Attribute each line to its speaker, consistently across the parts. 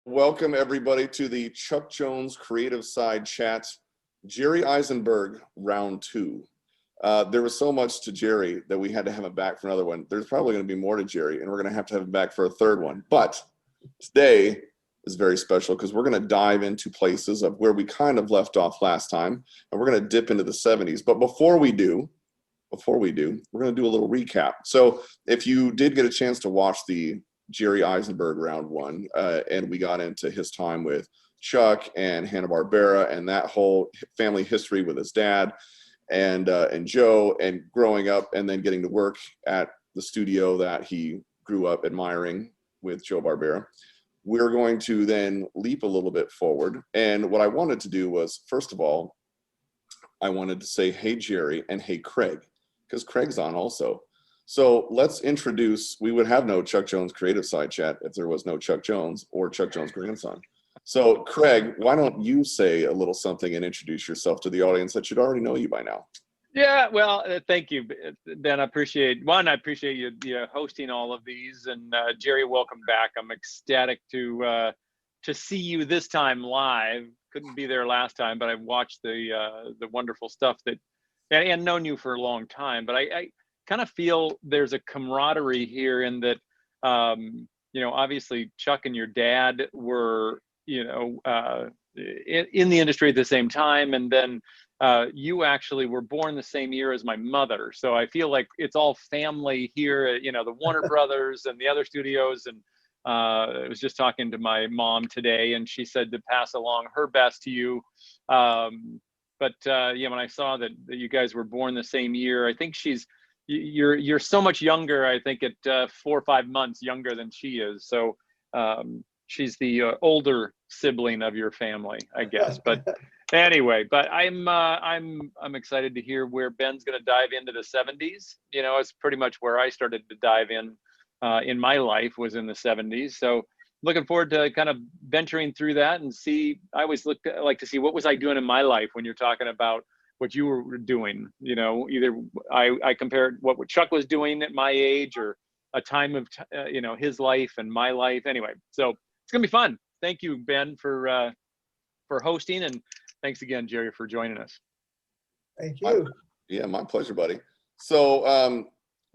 Speaker 1: Welcome everybody to the Chuck Jones Creativeside chat, Jerry Eisenberg round 2. There was so much to Jerry that we had to have him back for another one. There's probably going to be more to Jerry, and we're going to have him back for a third one. But today is very special because we're going to dive into places of where we kind of left off last time, and we're going to dip into the 70s. But before we do, we're going to do a little recap. So if you did get a chance to watch the Jerry Eisenberg round 1, and we got into his time with Chuck and Hanna-Barbera and that whole family history with his dad and Joe, and growing up and then getting to work at the studio that he grew up admiring with Joe Barbera. We're going to then leap a little bit forward, and what I wanted to do was, first of all, I wanted to say hey Jerry and hey Craig, because Craig's on also. So let's introduce, we would have no Chuck Jones Creativeside chat if there was no Chuck Jones or Chuck Jones' grandson. So Craig, why don't you say a little something and introduce yourself to the audience that should already know you by now?
Speaker 2: Yeah, well, thank you, Ben. I appreciate you hosting all of these, and Jerry, welcome back. I'm ecstatic to see you this time live. Couldn't be there last time, but I've watched the wonderful stuff that and known you for a long time. But I kind of feel there's a camaraderie here in that, obviously Chuck and your dad were, in the industry at the same time. And then you actually were born the same year as my mother. So I feel like it's all family here, the Warner Brothers and the other studios. And I was just talking to my mom today, and she said to pass along her best to you. But when I saw that you guys were born the same year, I think you're so much younger, I think at 4 or 5 months younger than she is. So she's the older sibling of your family, I guess. But anyway, but I'm excited to hear where Ben's going to dive into the 70s. It's pretty much where I started to dive in my life, was in the 70s. So looking forward to kind of venturing through that and see. I always like to see what was I doing in my life when you're talking about what you were doing. Either I compared what Chuck was doing at my age, or a time of his life and my life. Anyway, so it's gonna be fun. Thank you, Ben, for hosting, and thanks again, Jerry, for joining us.
Speaker 3: Thank you.
Speaker 1: My pleasure, buddy. So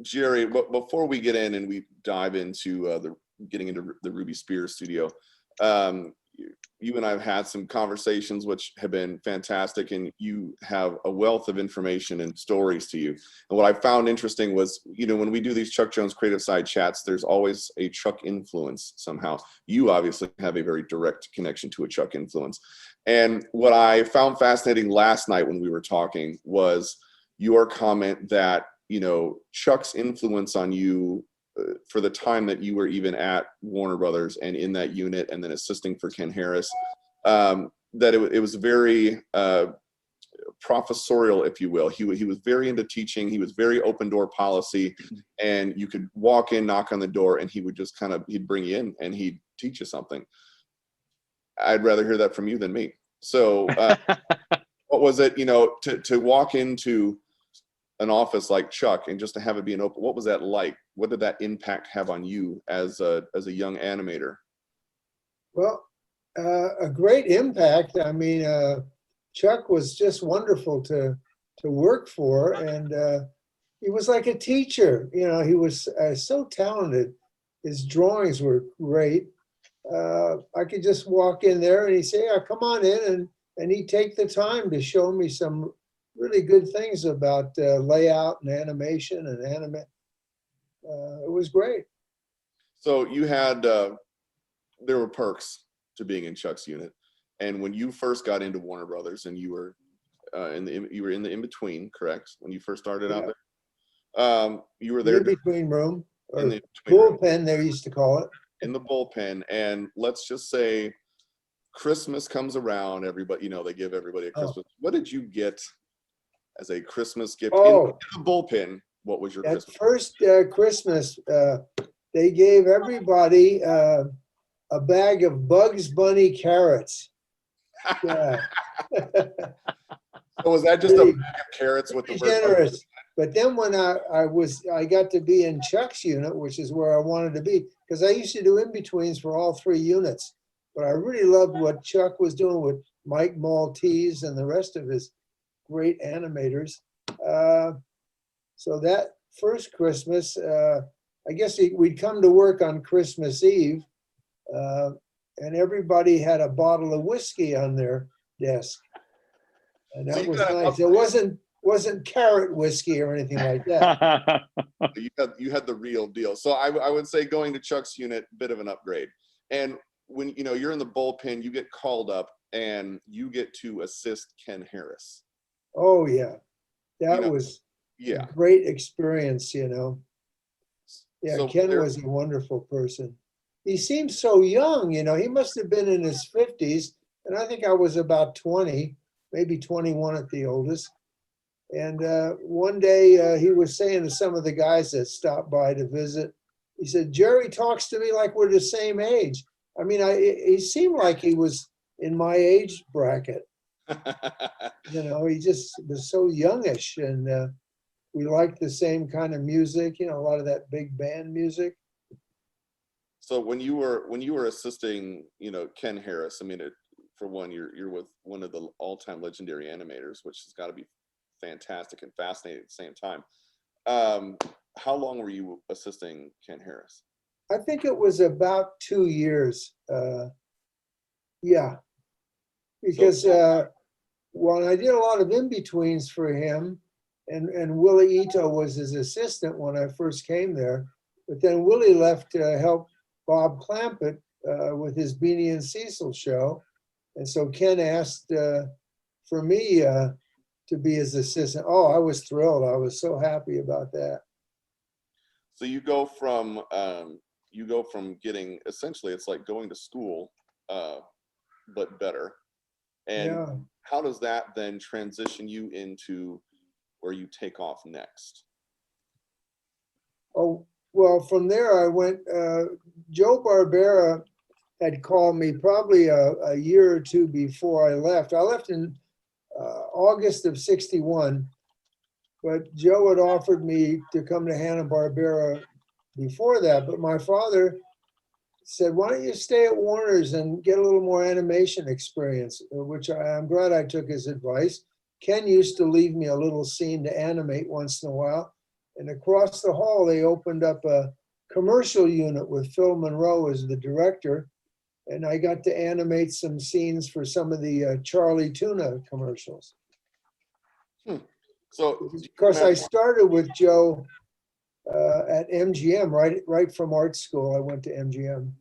Speaker 1: Jerry, before we get in and we dive into getting into the Ruby Spears studio, you and I have had some conversations which have been fantastic, and you have a wealth of information and stories to you. And what I found interesting was, when we do these Chuck Jones Creativeside chats, there's always a Chuck influence somehow. You obviously have a very direct connection to a Chuck influence. And what I found fascinating last night when we were talking was your comment that, Chuck's influence on you for the time that you were even at Warner Brothers and in that unit and then assisting for Ken Harris, that it was very professorial, if you will. He was very into teaching. He was very open door policy, and you could walk in, knock on the door, and he would just he'd bring you in and he'd teach you something. I'd rather hear that from you than me. So what was it, to walk into an office like Chuck and just to have it be an open, what was that like? What did that impact have on you as a young animator?
Speaker 3: Well, a great impact. I mean, Chuck was just wonderful to work for, and he was like a teacher. He was so talented. His drawings were great. I could just walk in there and he'd say, "Yeah, come on in," and he'd take the time to show me some really good things about layout and animation and it was great.
Speaker 1: So you had, there were perks to being in Chuck's unit. And when you first got into Warner Brothers and you were in the in-between, correct? When you first started out there? You were there.
Speaker 3: In-between room, or bullpen, they used to call it.
Speaker 1: In the bullpen. And let's just say Christmas comes around, everybody, they give everybody a Christmas. What did you get as a Christmas gift in the bullpen? What was your Christmas?
Speaker 3: First Christmas, they gave everybody a bag of Bugs Bunny carrots. Yeah.
Speaker 1: So was that just a bag of carrots with the word
Speaker 3: generous? But then when I got to be in Chuck's unit, which is where I wanted to be, because I used to do in-betweens for all 3 units. But I really loved what Chuck was doing with Mike Maltese and the rest of his great animators. So that first Christmas, I guess we'd come to work on Christmas Eve, and everybody had a bottle of whiskey on their desk. And that was nice. It wasn't carrot whiskey or anything like that.
Speaker 1: You had the real deal. So I would say going to Chuck's unit, bit of an upgrade. And when you're in the bullpen, you get called up and you get to assist Ken Harris.
Speaker 3: Oh yeah, that was a great experience. Yeah, so Ken was a wonderful person. He seemed so young. He must have been in his 50s, and I think I was about 20, maybe 21 at the oldest. And one day he was saying to some of the guys that stopped by to visit, he said, "Jerry talks to me like we're the same age." I mean, he seemed like he was in my age bracket. He just was so youngish, and we liked the same kind of music, a lot of that big band music.
Speaker 1: So when you were assisting, Ken Harris, I mean, for one, you're with one of the all-time legendary animators, which has got to be fantastic and fascinating at the same time. How long were you assisting Ken Harris?
Speaker 3: I think it was about 2 years. Yeah, because when I did a lot of in-betweens for him, and Willie Ito was his assistant when I first came there, but then Willie left to help Bob Clampett with his Beanie and Cecil show, and so Ken asked for me to be his assistant. Oh, I was thrilled. I was so happy about that.
Speaker 1: So you go from getting, essentially it's like going to school, but better. And how does that then transition you into where you take off next?
Speaker 3: Oh, well, from there I went, Joe Barbera had called me probably a year or two before I left. I left in August of '61, but Joe had offered me to come to Hanna-Barbera before that. But my father said, "Why don't you stay at Warner's and get a little more animation experience?" Which I'm glad I took his advice. Ken used to leave me a little scene to animate once in a while. And across the hall, they opened up a commercial unit with Phil Monroe as the director. And I got to animate some scenes for some of the Charlie Tuna commercials.
Speaker 1: So,
Speaker 3: of course, I started with Joe at MGM, right from art school. I went to MGM.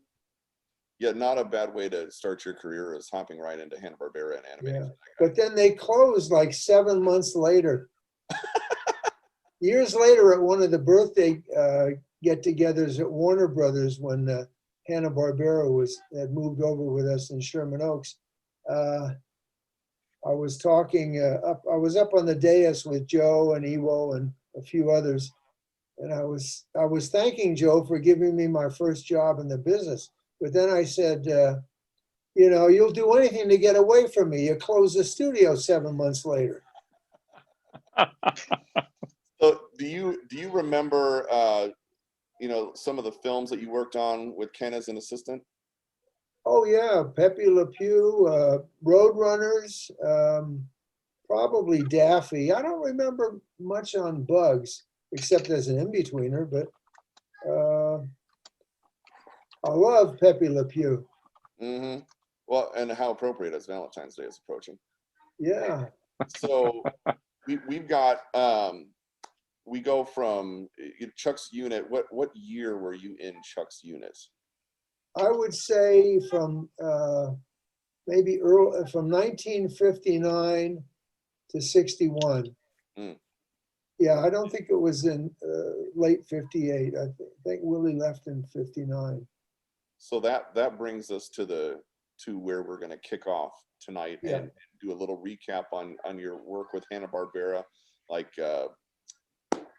Speaker 1: Yeah, not a bad way to start your career is hopping right into Hanna-Barbera and animating.
Speaker 3: Yeah. But then they closed like 7 months later. Years later, at one of the birthday get-togethers at Warner Brothers, when Hanna-Barbera had moved over with us in Sherman Oaks, I was talking I was up on the dais with Joe and Ewo and a few others, and I was thanking Joe for giving me my first job in the business. But then I said, you'll do anything to get away from me. You close the studio 7 months later.
Speaker 1: So do you remember some of the films that you worked on with Ken as an assistant?
Speaker 3: Oh yeah, Pepe Le Pew, Roadrunners, probably Daffy. I don't remember much on Bugs, except as an in-betweener, but I love Pepe Le Pew.
Speaker 1: Mm-hmm. Well, and how appropriate as Valentine's Day is approaching.
Speaker 3: Yeah.
Speaker 1: So we've got we go from Chuck's unit. What year were you in Chuck's unit?
Speaker 3: I would say from maybe from 1959 to 61.
Speaker 1: Mm.
Speaker 3: Yeah, I don't think it was in late 58. I think Willie left in 59.
Speaker 1: So that brings us to where we're going to kick off tonight and do a little recap on your work with Hanna-Barbera, like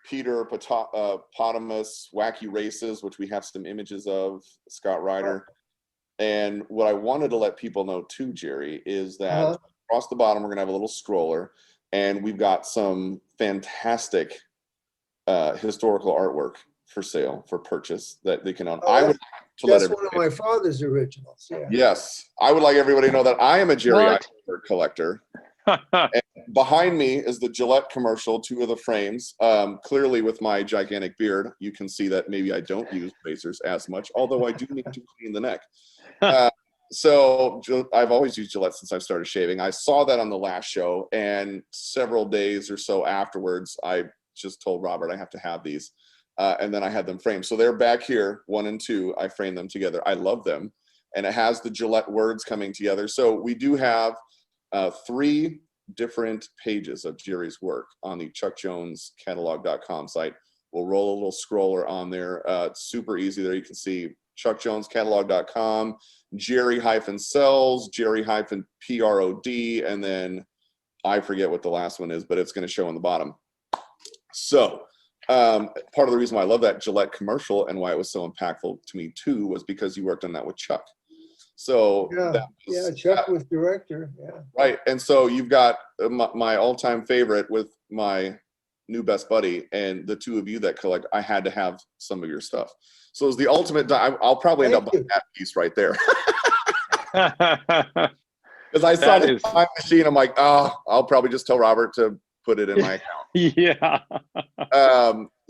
Speaker 1: Peter Potamus, Wacky Races, which we have some images of, Scott Ryder. And what I wanted to let people know too, Jerry, is that across the bottom we're going to have a little scroller, and we've got some fantastic historical artwork for sale, for purchase, that they can own. to let
Speaker 3: That's one of
Speaker 1: everybody.
Speaker 3: my father's originals. Yeah.
Speaker 1: Yes, I would like everybody to know that I am a Jerry
Speaker 2: What?
Speaker 1: Eisenberg collector. Behind me is the Gillette commercial, 2 of the frames. Clearly, with my gigantic beard, you can see that maybe I don't use razors as much, although I do need to clean the neck. So I've always used Gillette since I started shaving. I saw that on the last show, and several days or so afterwards, I just told Robert I have to have these. And then I had them framed. So they're back here, 1 and 2. I framed them together. I love them. And it has the Gillette words coming together. So we do have 3 different pages of Jerry's work on the ChuckJonesCatalog.com site. We'll roll a little scroller on there. It's super easy there. You can see ChuckJonesCatalog.com, Jerry-Cels, Jerry-Prod, and then I forget what the last one is, but it's going to show on the bottom. So part of the reason why I love that Gillette commercial and why it was so impactful to me too was because you worked on that with Chuck. So
Speaker 3: Chuck was director. Yeah.
Speaker 1: Right. And so you've got my all-time favorite with my new best buddy, and the 2 of you that collect. I had to have some of your stuff. So it was the ultimate. I'll probably end up buying that piece right there. Because I saw the time machine. I'm like, oh, I'll probably just tell Robert to put it in my account.
Speaker 2: Yeah.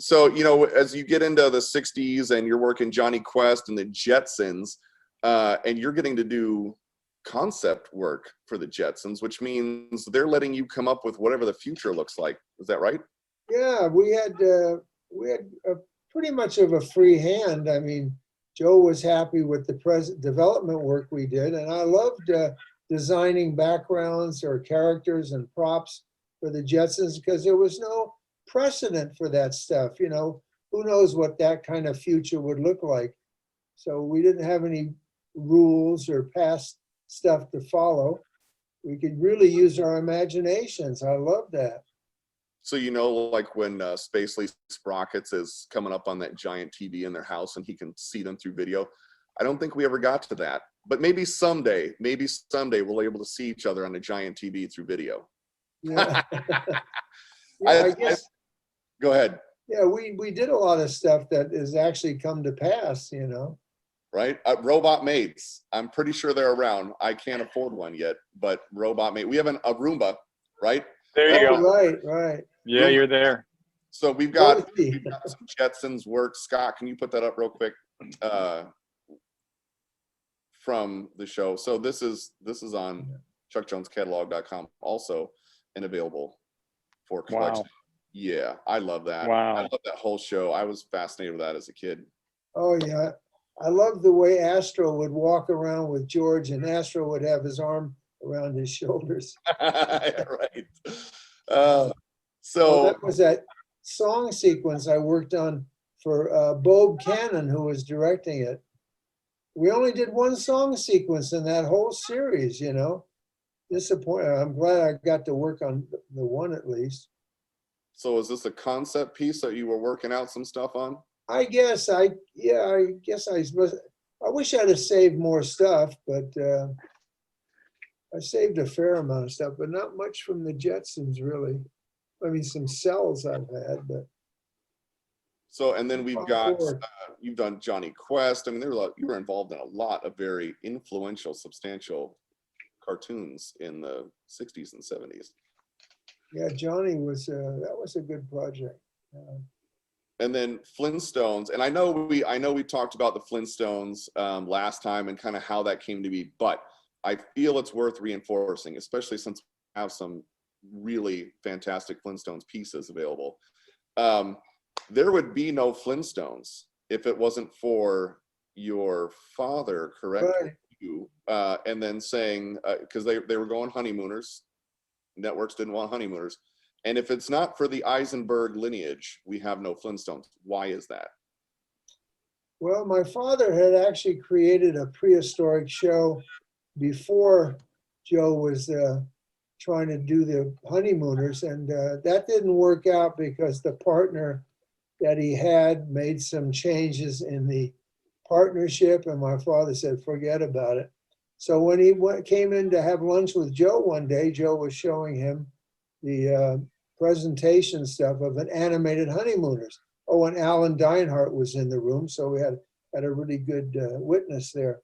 Speaker 1: So, you know, as you get into the 60s and you're working Johnny Quest and the Jetsons, and you're getting to do concept work for the Jetsons, which means they're letting you come up with whatever the future looks like. Is that right?
Speaker 3: Yeah, we had pretty much of a free hand. I mean, Joe was happy with the present development work we did, and I loved designing backgrounds or characters and props for the Jetsons because there was no precedent for that stuff. You know, who knows what that kind of future would look like. So we didn't have any rules or past stuff to follow. We could really use our imaginations. I love that.
Speaker 1: So, you know, like when Spacely Sprockets is coming up on that giant TV in their house and he can see them through video. I don't think we ever got to that, but maybe someday we'll be able to see each other on a giant TV through video.
Speaker 3: Yeah.
Speaker 1: I guess. Go ahead.
Speaker 3: Yeah, we did a lot of stuff that has actually come to pass, you know.
Speaker 1: Right? Robot maids. I'm pretty sure they're around. I can't afford one yet, but robot maid. We have a Roomba, right?
Speaker 2: There you go.
Speaker 3: Right.
Speaker 2: Yeah,
Speaker 1: Roomba.
Speaker 2: you're there.
Speaker 1: So we've got some Jetsons work. Scott, can you put that up real quick from the show? So this is on ChuckJonesCatalog.com also and available for collection.
Speaker 2: Wow.
Speaker 1: Yeah, I love that.
Speaker 2: Wow.
Speaker 1: I love that whole show. I was fascinated with that as a kid.
Speaker 3: Oh, yeah. I love the way Astro would walk around with George, and Astro would have his arm around his shoulders.
Speaker 1: Right.
Speaker 3: That was that song sequence I worked on for Bob Cannon, who was directing it. We only did 1 song sequence in that whole series, you know. Disappointed. I'm glad I got to work on the one at least.
Speaker 1: So is this a concept piece that you were working out some stuff on?
Speaker 3: I wish I'd have saved more stuff, but I saved a fair amount of stuff, but not much from the Jetsons, really. I mean, some Cels I've had, but.
Speaker 1: So, and then we've got, you've done Johnny Quest. I mean, you were involved in a lot of very influential, substantial cartoons in the 60s and 70s.
Speaker 3: Yeah, Johnny was, that was a good project.
Speaker 1: And then Flintstones, and I know we talked about the Flintstones last time and kind of how that came to be, but I feel it's worth reinforcing, especially since we have some really fantastic Flintstones pieces available. There would be no Flintstones if it wasn't for your father correcting you, and then saying, because they were going honeymooners, networks didn't want honeymooners. And if it's not for the Eisenberg lineage, we have no Flintstones. Why is that?
Speaker 3: Well, my father had actually created a prehistoric show before Joe was trying to do the honeymooners. And that didn't work out because the partner that he had made some changes in the partnership. And my father said, forget about it. So when he came in to have lunch with Joe one day, Joe was showing him the presentation stuff of an animated honeymooners. Oh, and Alan Dinehart was in the room. So we had had a really good witness there.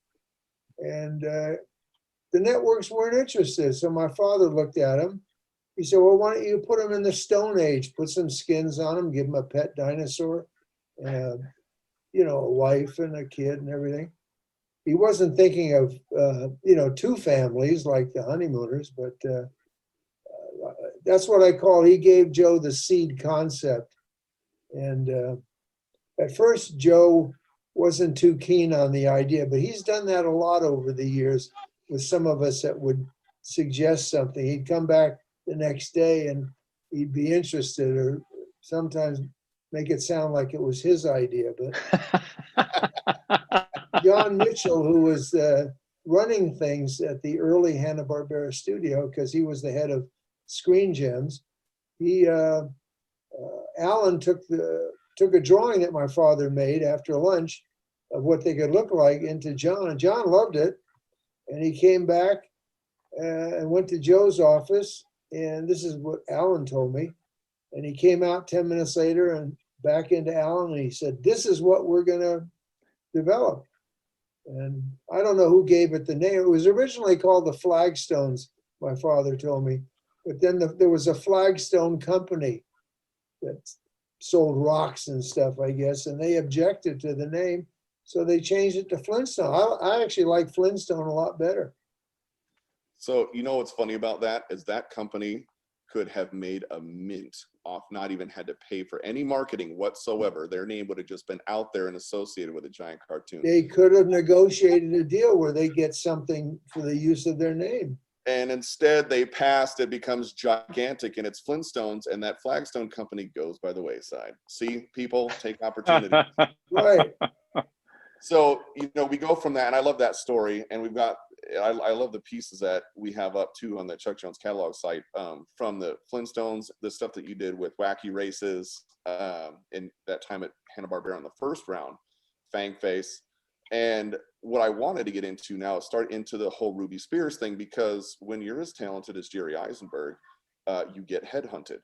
Speaker 3: And the networks weren't interested. So my father looked at him. He said, well, why don't you put them in the Stone Age, put some skins on them, give them a pet dinosaur, and, you know, a wife and a kid and everything. He wasn't thinking of, you know, two families like the honeymooners, but that's what I call, he gave Joe the seed concept. And at first, Joe wasn't too keen on the idea, but he's done that a lot over the years with some of us that would suggest something. He'd come back the next day and he'd be interested, or sometimes make it sound like it was his idea. But John Mitchell, who was running things at the early Hanna-Barbera studio, because he was the head of Screen Gems, Alan took a drawing that my father made after lunch of what they could look like into John, and John loved it. And he came back and went to Joe's office, and this is what Alan told me. And he came out 10 minutes later and back into Alan, and he said, this is what we're going to develop. And I don't know who gave it the name. It was originally called the Flagstones, my father told me. But then there was a Flagstone company that sold rocks and stuff, I guess, and they objected to the name. So they changed it to Flintstone. I actually like Flintstone a lot better.
Speaker 1: So, you know what's funny about that is that company could have made a mint off, not even had to pay for any marketing whatsoever. Their name would have just been out there and associated with a giant cartoon.
Speaker 3: They could have negotiated a deal where they get something for the use of their name.
Speaker 1: And instead they passed, it becomes gigantic and it's Flintstones, and that Flagstone company goes by the wayside. See, people take opportunity.
Speaker 3: Right.
Speaker 1: So, you know, we go from that, and I love that story, and we've got, I love the pieces that we have up too on the Chuck Jones catalog site, from the Flintstones, the stuff that you did with Wacky Races, in that time at Hanna-Barbera in the first round, Fang Face. And what I wanted to get into now is start into the whole Ruby Spears thing, because when you're as talented as Jerry Eisenberg, you get headhunted.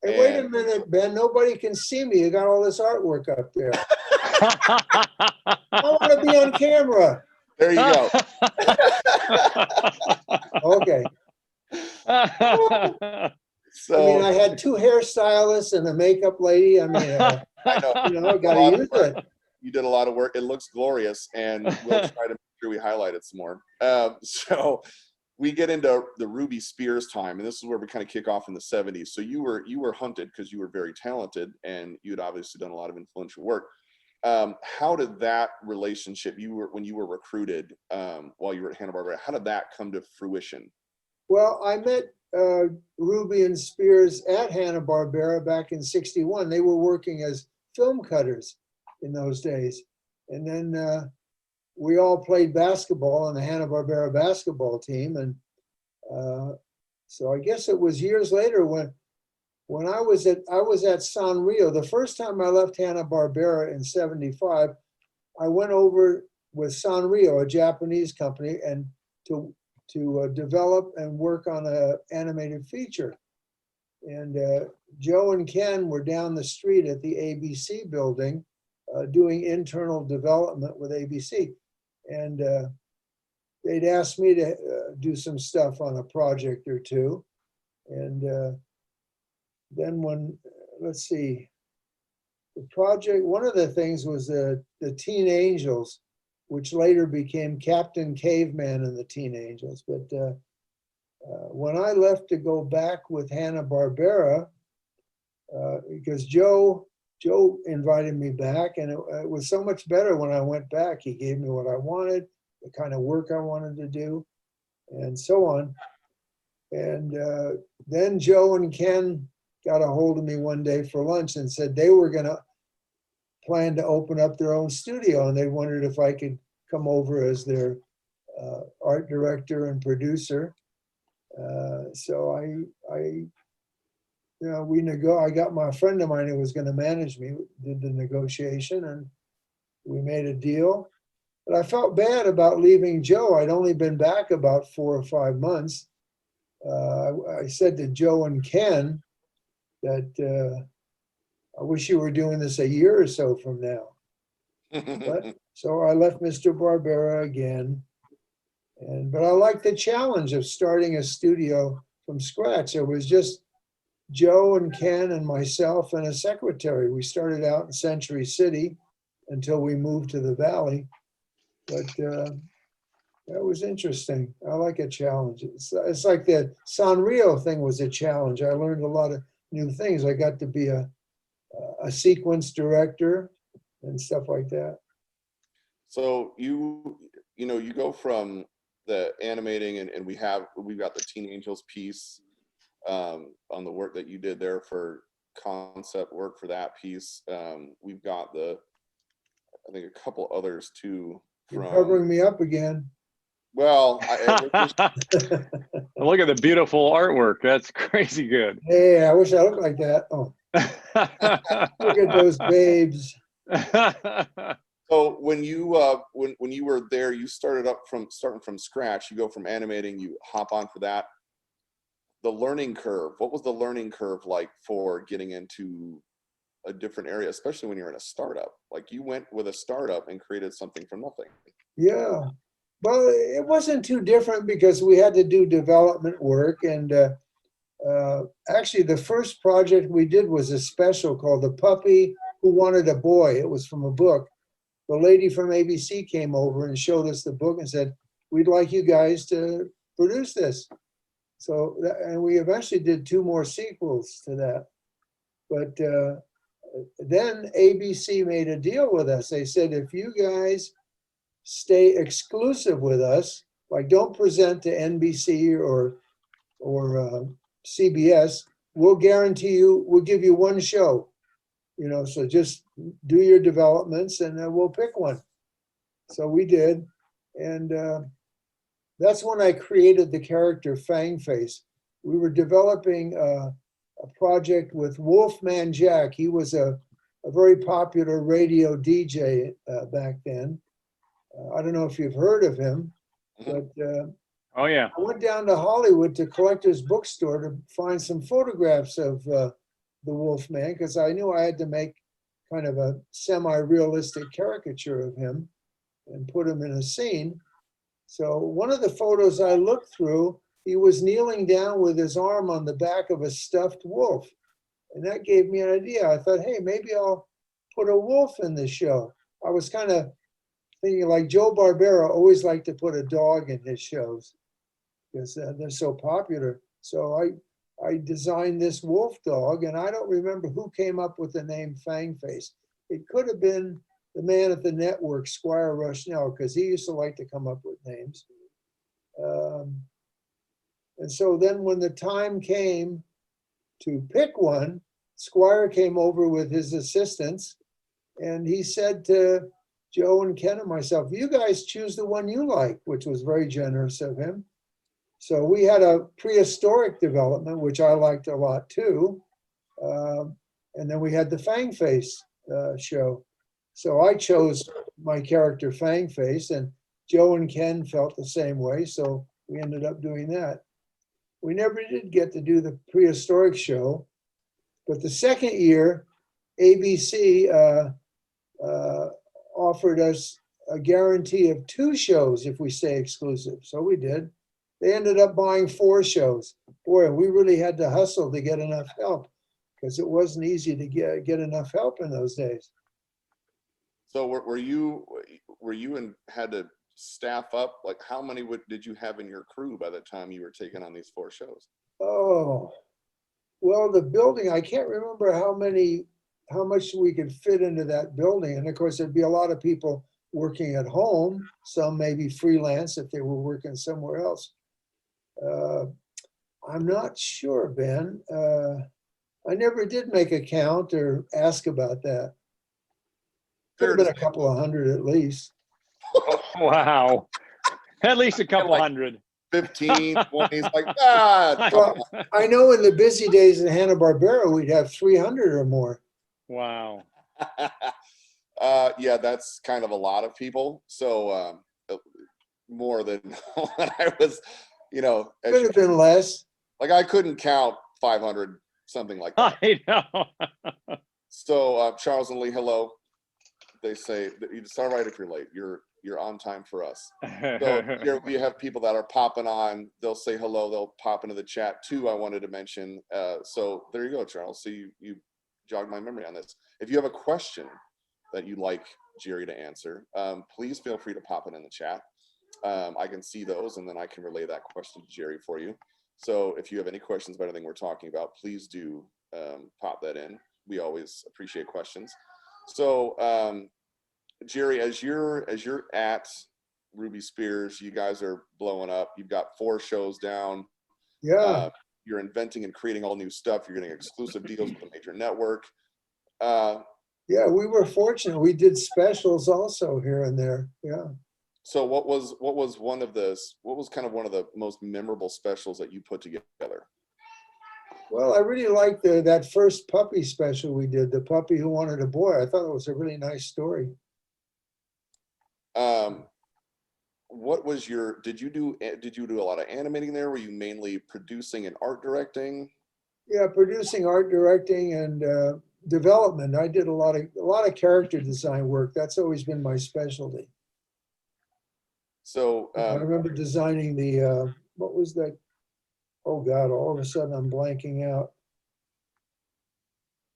Speaker 3: Hey, wait a minute, Ben. Nobody can see me. You got all this artwork up there. I want to be on camera.
Speaker 1: There you go.
Speaker 3: Okay.
Speaker 1: So,
Speaker 3: I mean, I had two hairstylists and a makeup lady. I mean,
Speaker 1: I know,
Speaker 3: you know, got to use it.
Speaker 1: You did a lot of work. It looks glorious, and we'll try to make sure we highlight it some more. So we get into the Ruby Spears time, and this is where we kind of kick off in the 70s. So you were hunted because you were very talented, and you'd obviously done a lot of influential work. How did that relationship, when you were recruited while you were at Hanna-Barbera, how did that come to fruition?
Speaker 3: Well, I met Ruby and Spears at Hanna-Barbera back in '61. They were working as film cutters in those days. And then we all played basketball on the Hanna-Barbera basketball team. And so I guess it was years later when I was at Sanrio. The first time I left Hanna-Barbera in '75, I went over with Sanrio, a Japanese company, and to develop and work on an animated feature. And Joe and Ken were down the street at the ABC building doing internal development with ABC. And they'd asked me to do some stuff on a project or two. And then let's see, the project, one of the things was the Teen Angels, which later became Captain Caveman and the Teen Angels. But when I left to go back with Hanna-Barbera, because Joe invited me back, and it was so much better when I went back. He gave me what I wanted, the kind of work I wanted to do, and so on. And then Joe and Ken got a hold of me one day for lunch and said they were going to plan to open up their own studio, and they wondered if I could come over as their art director and producer. So I got my friend of mine who was going to manage me, did the negotiation, and we made a deal. But I felt bad about leaving Joe. I'd only been back about 4 or 5 months. I said to Joe and Ken that I wish you were doing this a year or so from now. But, so I left Mr. Barbera again. But I like the challenge of starting a studio from scratch. It was just Joe and Ken and myself and a secretary. We started out in Century City until we moved to the Valley. But that was interesting. I like a challenge. It's like the Sanrio thing was a challenge. I learned a lot of new things. I got to be a sequence director and stuff like that.
Speaker 1: So you go from the animating and we've got the Teen Angels piece on the work that you did there for concept work for that piece. We've got I think a couple others too.
Speaker 3: You're covering me up again.
Speaker 1: Well,
Speaker 2: look at the beautiful artwork. That's crazy good.
Speaker 3: Hey, I wish I looked like that. Oh, look at those babes.
Speaker 1: So when you were there, you starting from scratch. You go from animating, you hop on for that. The learning curve. What was the learning curve like for getting into a different area, especially when you're in a startup? Like you went with a startup and created something from nothing.
Speaker 3: Yeah. Well, it wasn't too different because we had to do development work. And actually, the first project we did was a special called The Puppy Who Wanted a Boy. It was from a book. The lady from ABC came over and showed us the book and said, we'd like you guys to produce this. So, and we eventually did 2 more sequels to that. But then ABC made a deal with us. They said, if you guys stay exclusive with us, like don't present to NBC or CBS, we'll guarantee you, we'll give you 1 show. So just do your developments and we'll pick one. So we did. And that's when I created the character Fang Face. We were developing a project with Wolfman Jack. He was a very popular radio DJ back then. I don't know if you've heard of him, but
Speaker 2: oh yeah.
Speaker 3: I went down to Hollywood to Collector's Bookstore to find some photographs of the Wolfman because I knew I had to make kind of a semi-realistic caricature of him and put him in a scene. So one of the photos I looked through, he was kneeling down with his arm on the back of a stuffed wolf. And that gave me an idea. I thought, hey, maybe I'll put a wolf in the show. I was kind of thinking like Joe Barbera always liked to put a dog in his shows because they're so popular. So I designed this wolf dog, and I don't remember who came up with the name Fang Face. It could have been the man at the network, Squire Rushnell, because he used to like to come up with names. And so then when the time came to pick one, Squire came over with his assistants, and he said to Joe and Ken and myself, you guys choose the one you like, which was very generous of him. So we had a prehistoric development, which I liked a lot too. And then we had the Fang Face show. So I chose my character Fang Face, and Joe and Ken felt the same way. So we ended up doing that. We never did get to do the prehistoric show, but the second year, ABC offered us a guarantee of 2 shows if we stay exclusive. So we did. They ended up buying 4 shows. Boy, we really had to hustle to get enough help because it wasn't easy to get enough help in those days.
Speaker 1: So were you and had to staff up? Like how many did you have in your crew by the time you were taking on these 4 shows?
Speaker 3: Oh, well, the building, I can't remember how much we could fit into that building. And of course, there'd be a lot of people working at home, some maybe freelance if they were working somewhere else. I'm not sure, Ben. I never did make a count or ask about that. Could have been a couple of hundred at least.
Speaker 2: Wow. At least a couple hundred.
Speaker 1: 15, 20, like, well,
Speaker 3: I know in the busy days in Hanna-Barbera, we'd have 300 or more.
Speaker 2: Wow.
Speaker 1: Yeah, that's kind of a lot of people. So more than when I was,
Speaker 3: Could have been less.
Speaker 1: Like I couldn't count 500, something like that.
Speaker 2: I know.
Speaker 1: So Charles and Lee, hello. they say it's all right if you're late. You're on time for us. So here we have people that are popping on. They'll say hello. They'll pop into the chat too. I wanted to mention. So there you go, Charles. So you jogged my memory on this. If you have a question that you'd like Jerry to answer, please feel free to pop it in the chat. I can see those, and then I can relay that question to Jerry for you. So if you have any questions about anything we're talking about, please do pop that in. We always appreciate questions. So Jerry, as you're at Ruby Spears, you guys are blowing up. You've got 4 shows down.
Speaker 3: Yeah.
Speaker 1: You're inventing and creating all new stuff. You're getting exclusive deals with a major network.
Speaker 3: Yeah, we were fortunate. We did specials also here and there. Yeah.
Speaker 1: So what was one of the most memorable specials that you put together?
Speaker 3: Well, I really liked that first puppy special we did, The Puppy Who Wanted a Boy. I thought it was a really nice story.
Speaker 1: What was did you do a lot of animating there? Were you mainly producing and art directing?
Speaker 3: Yeah, producing, art directing, and development. I did a lot of character design work. That's always been my specialty.
Speaker 1: So
Speaker 3: I remember designing the what was that? Oh God! All of a sudden, I'm blanking out.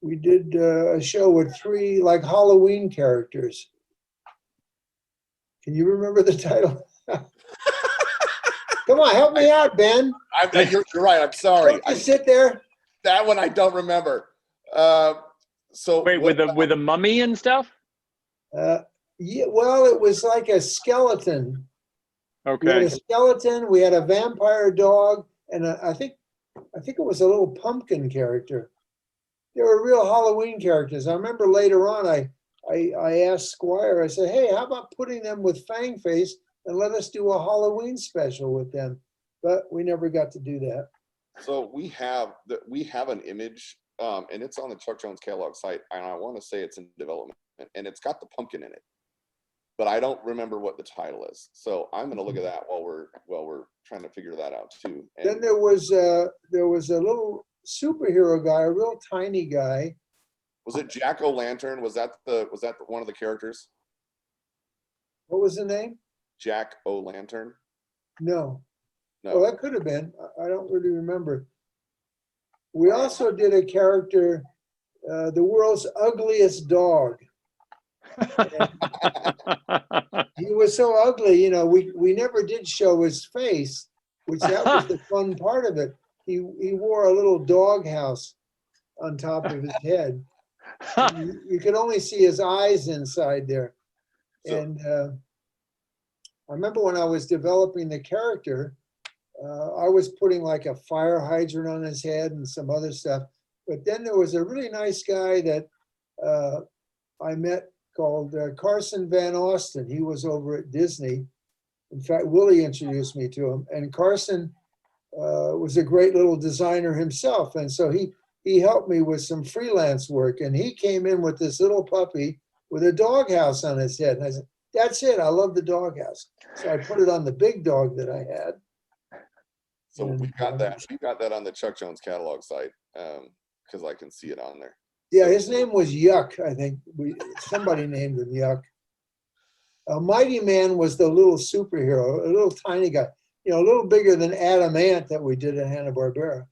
Speaker 3: We did a show with 3 like Halloween characters. Can you remember the title? Come on, help me out, Ben.
Speaker 1: You're right. I'm sorry.
Speaker 3: Don't you sit there.
Speaker 1: That one I don't remember. So
Speaker 2: wait, with a mummy and stuff?
Speaker 3: Yeah, well, it was like a skeleton. We had
Speaker 2: Okay.
Speaker 3: a skeleton. We had a vampire dog, and I think it was a little pumpkin character. They were real Halloween characters. I remember later on, I asked Squire. I said, "Hey, how about putting them with Fang Face and let us do a Halloween special with them?" But we never got to do that.
Speaker 1: So we have an image, and it's on the Chuck Jones catalog site, and I want to say it's in development, and it's got the pumpkin in it, but I don't remember what the title is. So I'm going to look at that while we're trying to figure that out too. And
Speaker 3: Then there was a little superhero guy, a real tiny guy.
Speaker 1: was it Jack O'Lantern? Was that one of the characters?
Speaker 3: What was the name?
Speaker 1: Jack O'Lantern?
Speaker 3: No.
Speaker 1: No.
Speaker 3: Well, that could have been. I don't really remember. We also did a character, the world's ugliest dog. He was so ugly, you know, we never did show his face, which that was the fun part of it. He wore a little dog house on top of his head. You could only see his eyes inside there.
Speaker 1: So-
Speaker 3: And I remember when I was developing the character, I was putting like a fire hydrant on his head and some other stuff. But then there was a really nice guy that I met called Carson Van Austen. He was over at Disney. In fact, Willie introduced me to him. And Carson was a great little designer himself. And so he helped me with some freelance work. And he came in with this little puppy with a doghouse on his head. And I said, "That's it. I love the doghouse." So I put it on the big dog that I had.
Speaker 1: So
Speaker 3: And,
Speaker 1: we've got that on the Chuck Jones catalog site, because I can see it on there.
Speaker 3: Yeah, his name was Yuck, I think. Somebody named him Yuck. Mighty Man was the little superhero, a little tiny guy, you know, a little bigger than Adam Ant that we did at Hanna-Barbera.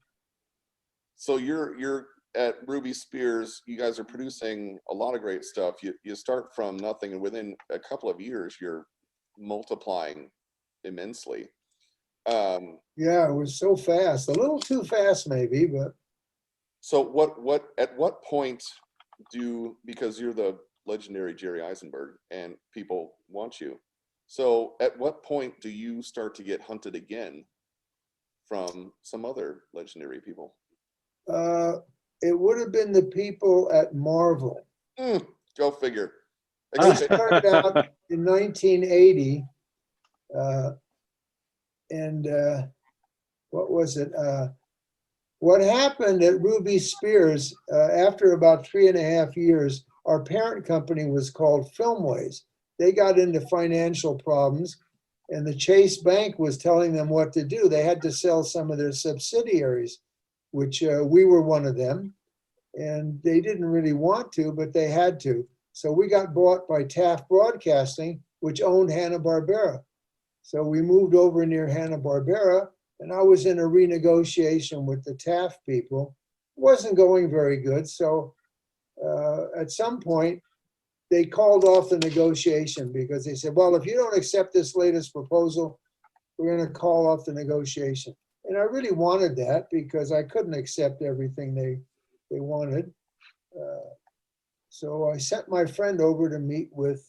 Speaker 1: So you're at Ruby Spears. You guys are producing a lot of great stuff. You start from nothing, and within a couple of years, you're multiplying immensely.
Speaker 3: Yeah, it was so fast, a little too fast maybe, but.
Speaker 1: So at what point because you're the legendary Jerry Eisenberg and people want you. So at what point do you start to get hunted again from some other legendary people?
Speaker 3: It would have been the people at Marvel.
Speaker 1: Go figure.
Speaker 3: I started out in 1980, and what was it? What happened at Ruby Spears, after about 3.5 years, our parent company was called Filmways. They got into financial problems, and the Chase Bank was telling them what to do. They had to sell some of their subsidiaries, which we were one of them. And they didn't really want to, but they had to. So we got bought by Taft Broadcasting, which owned Hanna-Barbera. So we moved over near Hanna-Barbera, and I was in a renegotiation with the Taft people. It wasn't going very good. So at some point, they called off the negotiation because they said, well, if you don't accept this latest proposal, we're going to call off the negotiation. And I really wanted that because I couldn't accept everything they wanted. So I sent my friend over to meet with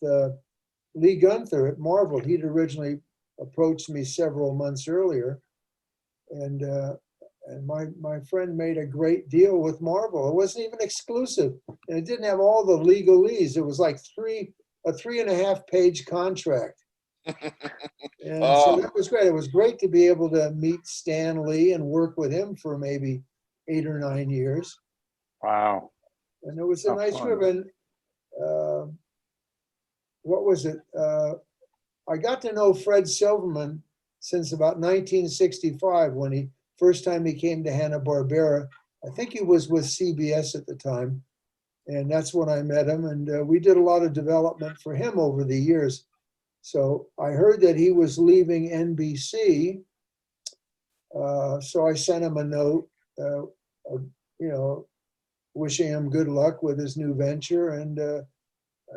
Speaker 3: Lee Gunther at Marvel. He'd originally approached me several months earlier. And my friend made a great deal with Marvel. It wasn't even exclusive. And it didn't have all the legalese. It was like a 3.5 page contract. And so that was great. It was great to be able to meet Stan Lee and work with him for maybe 8 or 9 years.
Speaker 2: Wow.
Speaker 3: And it was a nice
Speaker 2: fun.
Speaker 3: trip. And what was it? I got to know Fred Silverman since about 1965 when first time he came to Hanna-Barbera. I think he was with CBS at the time. And that's when I met him. And we did a lot of development for him over the years. So I heard that he was leaving NBC. So I sent him a note, wishing him good luck with his new venture. And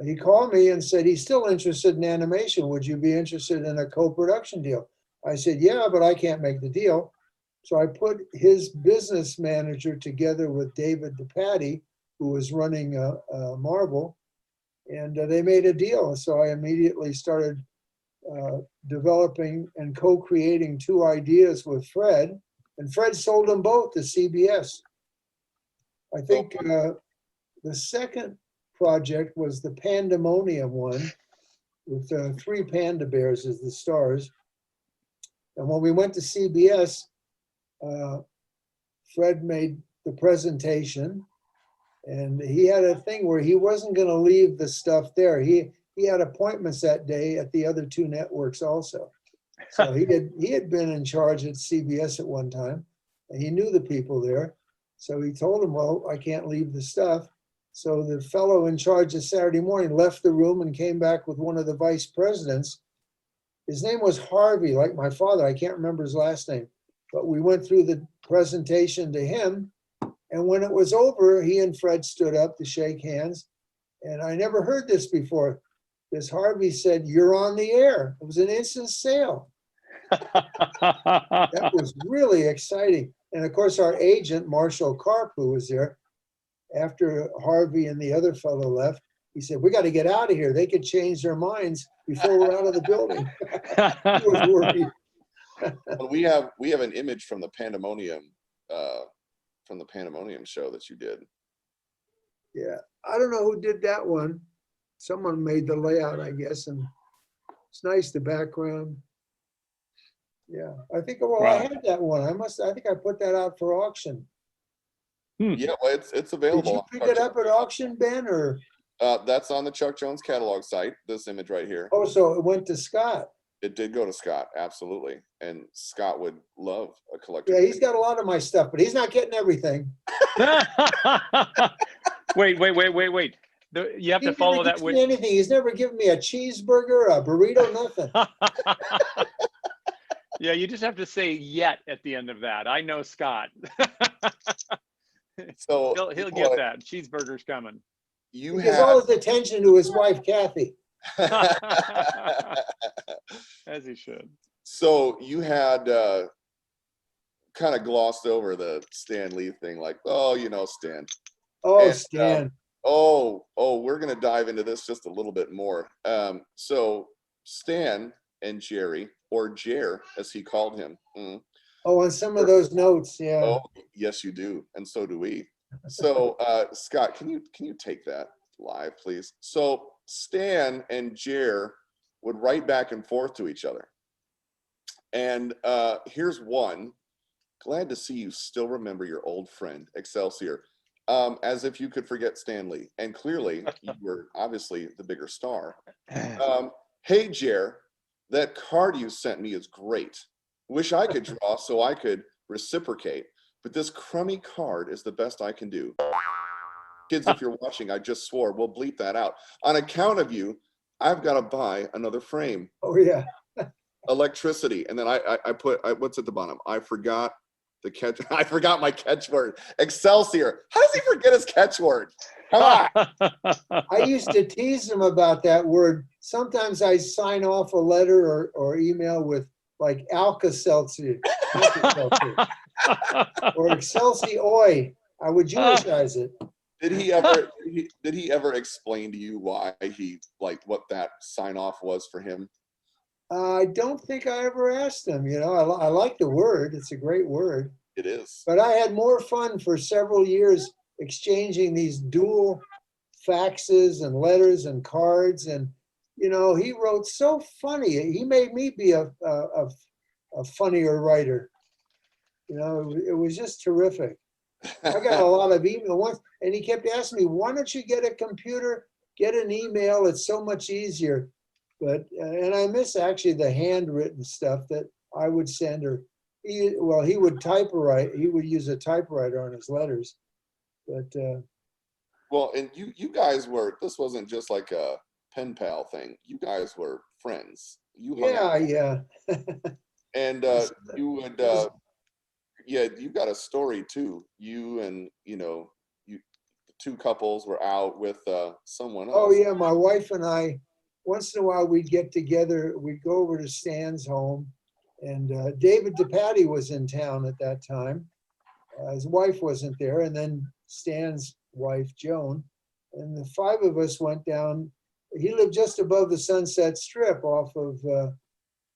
Speaker 3: he called me and said he's still interested in animation. Would you be interested in a co-production deal? I said, yeah, but I can't make the deal. So I put his business manager together with David DePatie, who was running Marvel. And they made a deal. So I immediately started developing and co-creating 2 ideas with Fred. And Fred sold them both to CBS. I think the second project was the Pandemonium one with 3 panda bears as the stars. And when we went to CBS, Fred made the presentation. And he had a thing where he wasn't going to leave the stuff there. He had appointments that day at the other 2 networks also. So he had been in charge at CBS at one time, and he knew the people there. So he told him, well, I can't leave the stuff. So the fellow in charge of Saturday morning left the room and came back with one of the vice presidents. His name was Harvey, like my father. I can't remember his last name. But we went through the presentation to him. And when it was over, he and Fred stood up to shake hands. And I never heard this before. This Harvey said, you're on the air. It was an instant sale. That was really exciting. And of course, our agent, Marshall Karp, who was there, after Harvey and the other fellow left, he said, we got to get out of here. They could change their minds before we're out of the building. He was worried.
Speaker 1: Well, we have an image from the Pandemonium show that you did.
Speaker 3: Yeah, I don't know who did that one. Someone made the layout, I guess, and it's nice, the background. Yeah, I think, well, I had that one. I think I put that out for auction.
Speaker 1: Yeah, well, it's available.
Speaker 3: Did you pick it up at auction, Ben, or?
Speaker 1: That's on the Chuck Jones catalog site, this image right here.
Speaker 3: Oh, so it went to Scott.
Speaker 1: It did go to Scott, absolutely. And Scott would love a collector.
Speaker 3: Yeah, he's got a lot of my stuff, but he's not getting everything.
Speaker 2: Wait. You have to follow that with
Speaker 3: anything. He's never given me a cheeseburger, a burrito, nothing.
Speaker 2: Yeah, you just have to say "yet" at the end of that. I know Scott.
Speaker 1: So
Speaker 2: he'll get that. Cheeseburger's coming.
Speaker 3: He gives all his attention to his wife, Kathy.
Speaker 2: As he should.
Speaker 1: So you had kind of glossed over the Stan Lee thing, like, oh, Stan.
Speaker 3: Oh,
Speaker 1: and,
Speaker 3: Stan.
Speaker 1: We're going to dive into this just a little bit more. So Stan and Jerry, or Jer, as he called him.
Speaker 3: Oh, and some of those notes, yeah.
Speaker 1: Oh, yes, you do, and so do we. So, Scott, can you take that live, please? So Stan and Jer would write back and forth to each other. And here's one. Glad to see you still remember your old friend, Excelsior. As if you could forget Stan Lee. And clearly, you were obviously the bigger star. Hey, Jer, that card you sent me is great. Wish I could draw so I could reciprocate. But this crummy card is the best I can do. Kids, if you're watching, I just swore. We'll bleep that out. On account of you, I've got to buy another frame.
Speaker 3: Oh, yeah.
Speaker 1: Electricity. And then I put, what's at the bottom? I forgot the catch. I forgot my catchword. Excelsior. How does he forget his catchword? Come on.
Speaker 3: I used to tease him about that word. Sometimes I sign off a letter or email with like Alka-Seltzer or Excelsior. I would Jewishize it.
Speaker 1: Did he ever explain to you why he, like, what that sign off was for him?
Speaker 3: I don't think I ever asked him. You know, I like the word. It's a great word.
Speaker 1: It is.
Speaker 3: But I had more fun for several years exchanging these dual faxes and letters and cards. And, you know, he wrote so funny. He made me be a funnier writer. You know, it was just terrific. I got a lot of email once, and he kept asking me, why don't you get a computer, get an email? It's so much easier. But, and I miss actually the handwritten stuff that I would send her. He would typewrite. He would use a typewriter on his letters. But
Speaker 1: well, and you guys were. This wasn't just like a pen pal thing. You guys were friends. You hung out.
Speaker 3: yeah.
Speaker 1: And you would. Yeah, you got a story too. You and the two couples were out with someone else.
Speaker 3: Oh yeah, my wife and I. Once in a while, we'd get together. We'd go over to Stan's home, and David DePatie was in town at that time. His wife wasn't there, and then Stan's wife, Joan, and the five of us went down. He lived just above the Sunset Strip,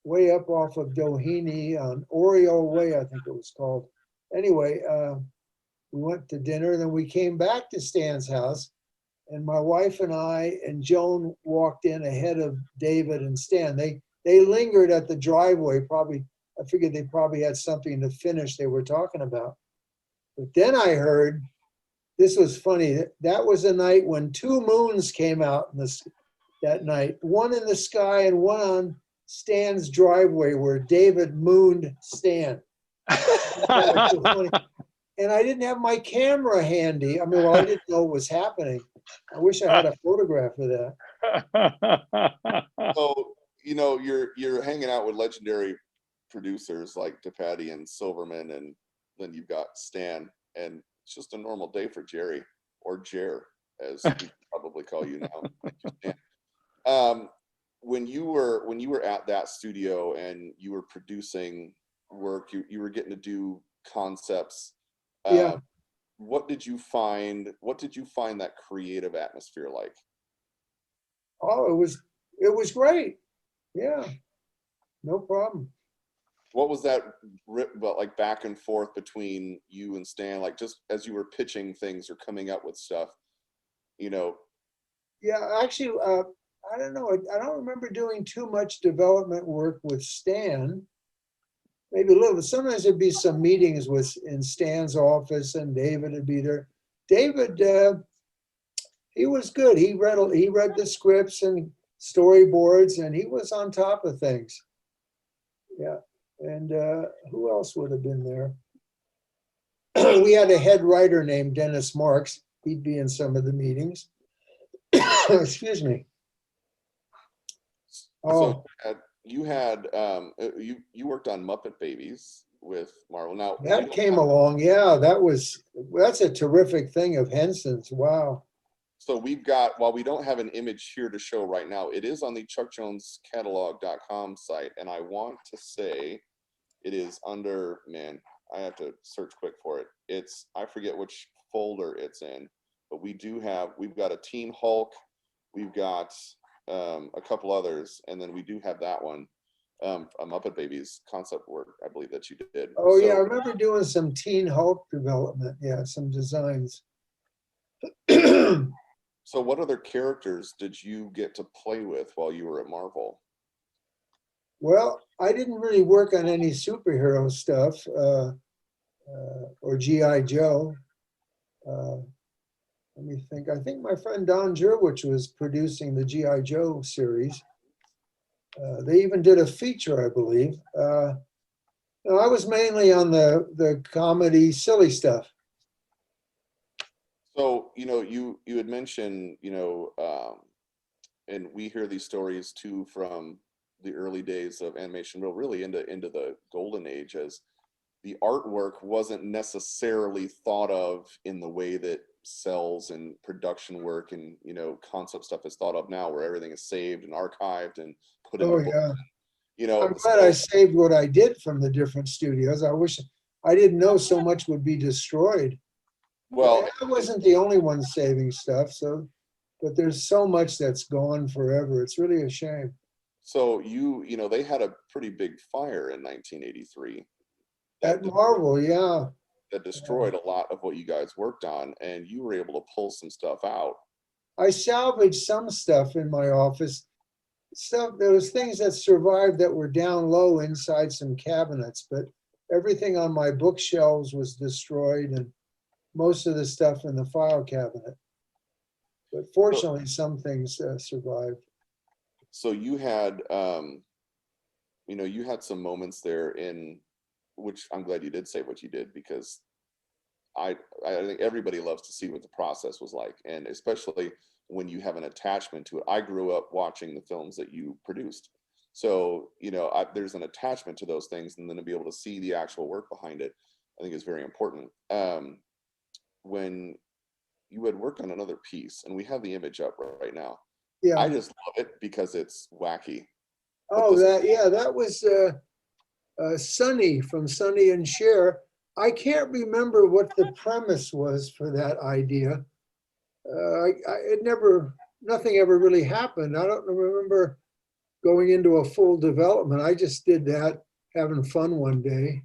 Speaker 3: way up off of Doheny on Oriole Way, I think it was called. Anyway, we went to dinner, and then we came back to Stan's house. And my wife and I and Joan walked in ahead of David and Stan. They lingered at the driveway. Probably, I figured they probably had something to finish they were talking about. But then I heard, this was funny. That was a night when two moons came out that night. One in the sky and one on Stan's driveway where David mooned Stan. And I didn't have my camera handy. I mean, well, I didn't know what was happening. I wish I had a photograph of that.
Speaker 1: So, you're hanging out with legendary producers like DePatie and Silverman, and then you've got Stan, and it's just a normal day for Jerry, or Jer, as we probably call you now. When you were at that studio and you were producing work, you were getting to do concepts.
Speaker 3: Yeah.
Speaker 1: What did you find that creative atmosphere like?
Speaker 3: Oh, it was great. Yeah, no problem.
Speaker 1: What was that like back and forth between you and Stan, like just as you were pitching things or coming up with stuff,
Speaker 3: Yeah, actually, I don't know. I don't remember doing too much development work with Stan. Maybe a little. Sometimes there'd be some meetings in Stan's office, and David would be there. David, he was good. He read the scripts and storyboards, and he was on top of things. Yeah. And who else would have been there? We had a head writer named Dennis Marks. He'd be in some of the meetings. Excuse me. Oh.
Speaker 1: So you worked on Muppet Babies with Marvel. Now
Speaker 3: that came along. Yeah, that's a terrific thing of Henson's. Wow.
Speaker 1: So while we don't have an image here to show right now, it is on the chuckjonescatalog.com site, and I want to say it is under, man, I have to search quick for it. I forget which folder it's in, but we've got a Teen Hulk, we've got a couple others, and then we do have that one, a Muppet Babies concept work, I believe that you did.
Speaker 3: Oh, yeah, I remember doing some Teen Hulk development. Yeah, some designs.
Speaker 1: So what other characters did you get to play with while you were at Marvel?
Speaker 3: Well, I didn't really work on any superhero stuff or G.I. Joe. Let me think. I think my friend Don Jurwich was producing the G.I. Joe series. They even did a feature, I believe. I was mainly on the comedy, silly stuff.
Speaker 1: So, you had mentioned, and we hear these stories too from the early days of animation, well, really into the golden age, as the artwork wasn't necessarily thought of in the way that Cels and production work and concept stuff is thought of now, where everything is saved and archived and put in a
Speaker 3: Oh
Speaker 1: book.
Speaker 3: yeah. I'm glad
Speaker 1: So,
Speaker 3: I saved what I did from the different studios. I wish I didn't know so much would be destroyed.
Speaker 1: well,
Speaker 3: I wasn't the only one saving stuff, but there's so much that's gone forever. It's really a shame.
Speaker 1: so they had a pretty big fire in 1983
Speaker 3: At Marvel, yeah.
Speaker 1: that destroyed a lot of what you guys worked on, and you were able to pull some stuff out.
Speaker 3: I salvaged some stuff in my office. There was things that survived that were down low inside some cabinets, but everything on my bookshelves was destroyed and most of the stuff in the file cabinet. But fortunately, some things survived.
Speaker 1: So you had, you had some moments there in which I'm glad you did say what you did, because I think everybody loves to see what the process was like, and especially when you have an attachment to it. I grew up watching the films that you produced, so there's an attachment to those things, and then to be able to see the actual work behind it, I think is very important. When you had worked on another piece, and we have the image up right now.
Speaker 3: Yeah.
Speaker 1: I just love it because it's wacky.
Speaker 3: Oh, that was Sonny from Sonny and Cher. I can't remember what the premise was for that idea. Nothing ever really happened. I don't remember going into a full development. I just did that, having fun one day.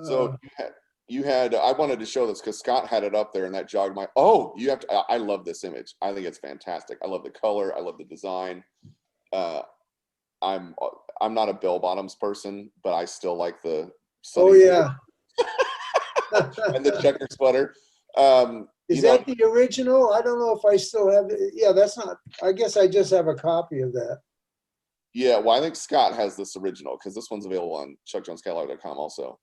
Speaker 1: So you had I wanted to show this because Scott had it up there, and that jogged my, you have to, I love this image. I think it's fantastic. I love the color. I love the design. I'm not a bell bottoms person, but I still like the
Speaker 3: Oh yeah.
Speaker 1: and the checker sweater.
Speaker 3: Is that the original? I don't know if I still have it. Yeah, that's not, I guess I just have a copy of that.
Speaker 1: Yeah, well, I think Scott has this original because this one's available on chuckjonescatalog.com also.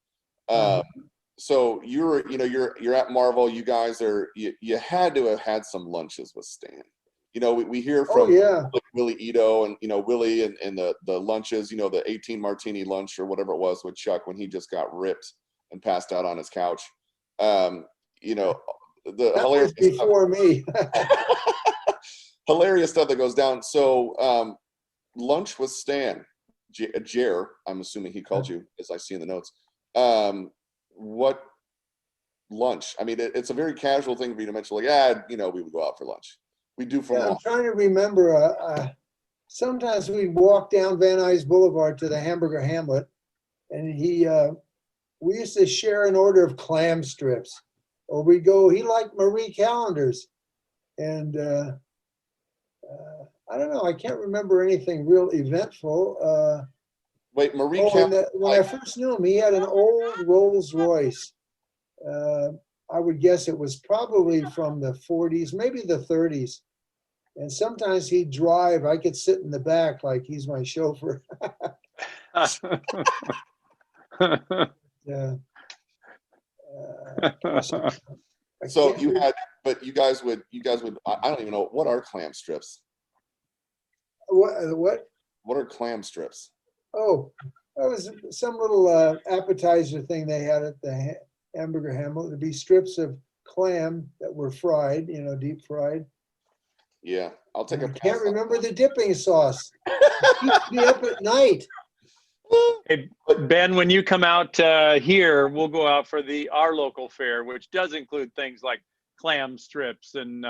Speaker 1: So you're at Marvel. You guys you had to have had some lunches with Stan. We hear from Willie Ito and Willie and the lunches, the 18 martini lunch or whatever it was with Chuck when he just got ripped and passed out on his couch. The
Speaker 3: that
Speaker 1: hilarious
Speaker 3: was before me.
Speaker 1: hilarious stuff that goes down. So lunch with Stan, Jer, I'm assuming he called you, as I see in the notes. What lunch? I mean, it's a very casual thing for you to mention, like, we would go out for lunch. We do for
Speaker 3: I'm trying to remember. Sometimes we'd walk down Van Nuys Boulevard to the Hamburger Hamlet, and we used to share an order of clam strips, or we'd go. He liked Marie Callender's, and I don't know. I can't remember anything real eventful.
Speaker 1: Wait, Marie Calendar.
Speaker 3: When I first knew him, he had an old Rolls Royce. I would guess it was probably from the 40s, maybe the 30s. And sometimes he'd drive. I could sit in the back like he's my chauffeur. Yeah.
Speaker 1: So you guys would. I don't even know, what are clam strips.
Speaker 3: What?
Speaker 1: What are clam strips?
Speaker 3: Oh, that was some little appetizer thing they had at the Hamburger Hamlet. There'd be strips of clam that were fried, deep fried.
Speaker 1: Yeah, I'll take a pass.
Speaker 3: I can't remember the dipping sauce. It keeps me up at night.
Speaker 2: Hey, Ben, when you come out here, we'll go out for our local fair, which does include things like clam strips and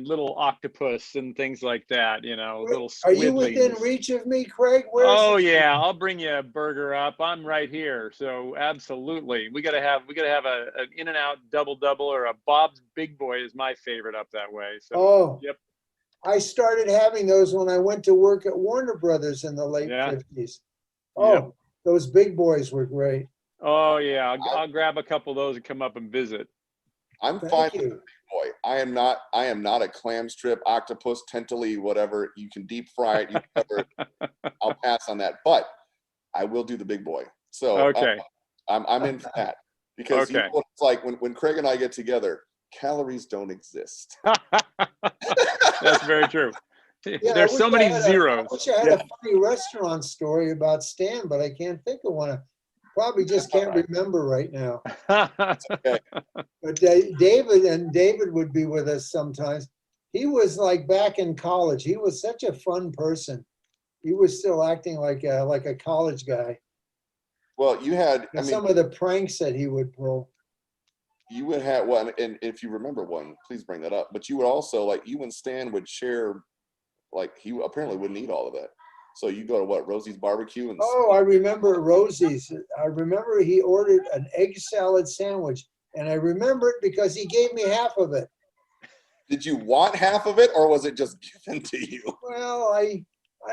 Speaker 2: little octopus and things like that. Little squidlings.
Speaker 3: Are you within reach of me, Craig?
Speaker 2: Yeah, I'll bring you a burger up. I'm right here, so absolutely. We gotta have an In-N-Out double or a Bob's Big Boy is my favorite up that way. So yep.
Speaker 3: I started having those when I went to work at Warner Brothers in the late 50s. Oh, those big boys were great.
Speaker 2: Oh yeah, I'll grab a couple of those and come up and visit.
Speaker 1: I'm fine with the big boy. I am not a clam strip, octopus, tentally, whatever. You can deep fry it. I'll pass on that, but I will do the big boy. So
Speaker 2: okay,
Speaker 1: I'm in for that, because It's like when Craig and I get together, calories don't exist.
Speaker 2: That's very true.
Speaker 3: Yeah,
Speaker 2: There's so many zeros.
Speaker 3: I wish I had a funny restaurant story about Stan, but I can't think of one. Probably just can't remember right now.
Speaker 1: Okay.
Speaker 3: But David would be with us sometimes. He was like back in college. He was such a fun person. He was still acting like a college guy.
Speaker 1: Well, you had,
Speaker 3: And some of the pranks that he would pull.
Speaker 1: you would have one, and if you remember one, please bring that up. But you would also, like, you and Stan would share, like, he apparently wouldn't eat all of it. So you go to what, Rosie's Barbecue? And
Speaker 3: Oh, I remember Rosie's. I remember he ordered an egg salad sandwich, and I remember it because he gave me half of it.
Speaker 1: did you want half of it, or was it just given to you?
Speaker 3: Well, I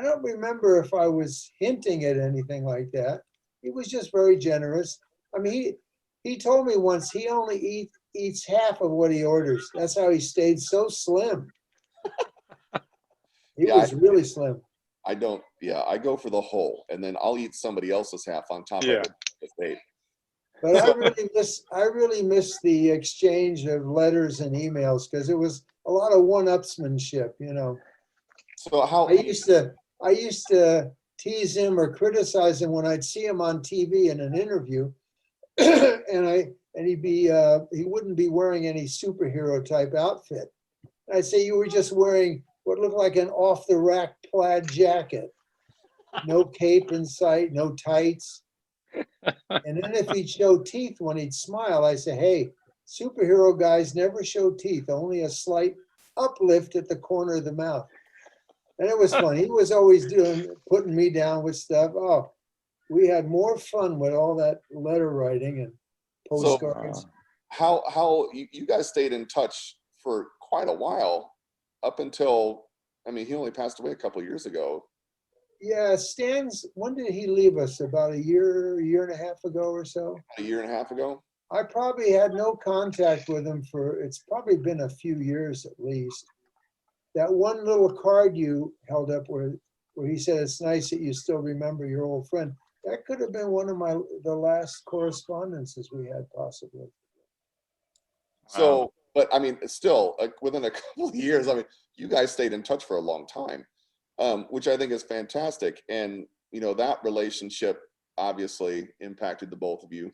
Speaker 3: don't remember if I was hinting at anything like that. He was just very generous. I mean, he told me once he only eats half of what he orders. That's how he stayed so slim. He was really slim.
Speaker 1: I don't, I go for the whole, and then I'll eat somebody else's half on top
Speaker 2: Yeah.
Speaker 1: of it. If they,
Speaker 3: But I really miss the exchange of letters and emails because it was a lot of one-upsmanship, you know.
Speaker 1: so how,
Speaker 3: I used to tease him or criticize him when I'd see him on TV in an interview, and he wouldn't be wearing any superhero type outfit. I'd say you were just wearing what looked like an off-the-rack plaid jacket, no cape in sight, no tights. And then if he'd show teeth when he'd smile, I say, hey, superhero guys never show teeth, only a slight uplift at the corner of the mouth. And it was fun. He was always putting me down with stuff. Oh, we had more fun with all that letter writing and postcards.
Speaker 1: how you guys stayed in touch for quite a while, up until, I mean, he only passed away a couple of years ago.
Speaker 3: Yeah, when did he leave us? About a year and a half ago or so?
Speaker 1: A year and a half ago?
Speaker 3: I probably had no contact with him it's probably been a few years at least. That one little card you held up where he said, it's nice that you still remember your old friend. That could have been one of the last correspondences we had possibly.
Speaker 1: So, but I mean, still, like within a couple of years, I mean, you guys stayed in touch for a long time, which I think is fantastic. And, you know, that relationship obviously impacted the both of you.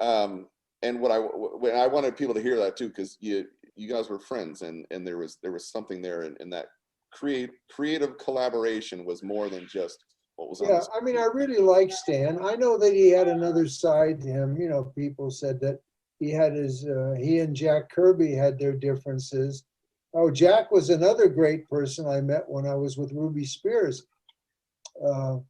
Speaker 1: And when I wanted people to hear that too, because you guys were friends, and there was something there in that creative collaboration was more than just what was on the screen.
Speaker 3: I mean, I really like Stan. I know that he had another side to him. You know, people said that he and Jack Kirby had their differences. Oh, Jack was another great person I met when I was with Ruby Spears. Joe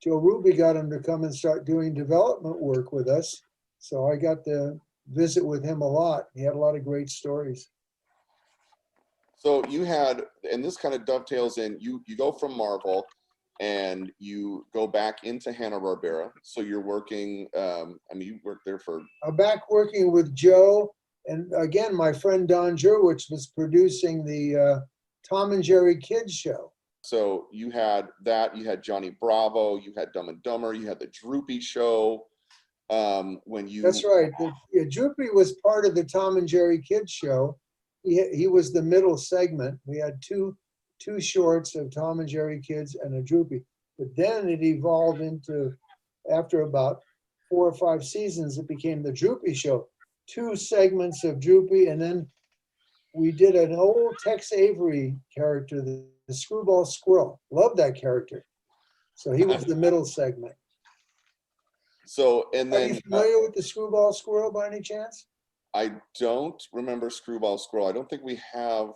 Speaker 3: Ruby got him to come and start doing development work with us. So I got to visit with him a lot. He had a lot of great stories.
Speaker 1: So you had, and this kind of dovetails in, you go from Marvel and you go back into Hanna-Barbera. So you're working, I mean, you worked there for...
Speaker 3: I'm back working with Joe. And again, my friend Don Jurwitz was producing the Tom and Jerry Kids show.
Speaker 1: So you had that, you had Johnny Bravo, you had Dumb and Dumber, you had the Droopy show.
Speaker 3: That's right. Droopy was part of the Tom and Jerry Kids show. He was the middle segment. We had two shorts of Tom and Jerry Kids and a Droopy. But then it evolved into, after about 4 or 5 seasons, it became the Droopy show. 2 segments of Droopy, and then we did an old Tex Avery character, the Screwball Squirrel. Loved that character. So he was the middle segment.
Speaker 1: So, and then...
Speaker 3: Are you familiar with the Screwball Squirrel by any chance?
Speaker 1: I don't remember Screwball Squirrel. I don't think we have...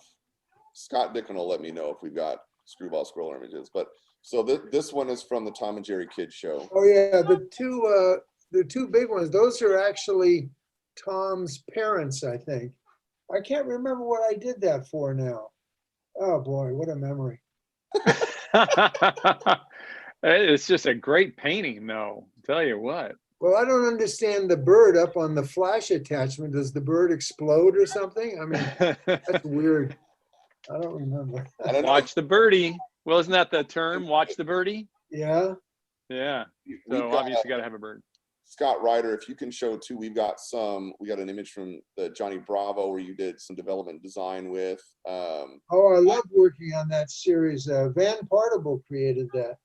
Speaker 1: Scott Dickon will let me know if we've got Screwball Squirrel images. But so this one is from the Tom and Jerry Kids show.
Speaker 3: Oh yeah, the two big ones. Those are actually Tom's parents, I think. I can't remember what I did that for now. Oh boy, what a memory.
Speaker 2: It's just a great painting, though. I'll tell you what.
Speaker 3: Well, I don't understand the bird up on the flash attachment. Does the bird explode or something? I mean, that's weird. I don't remember.
Speaker 2: Watch the birdie. Well, isn't that the term? Watch the birdie?
Speaker 3: Yeah.
Speaker 2: Yeah. So obviously got to have a bird.
Speaker 1: Scott Ryder, if you can show too, we got an image from the Johnny Bravo where you did some development design with.
Speaker 3: Oh, I love working on that series. Van Partible created that.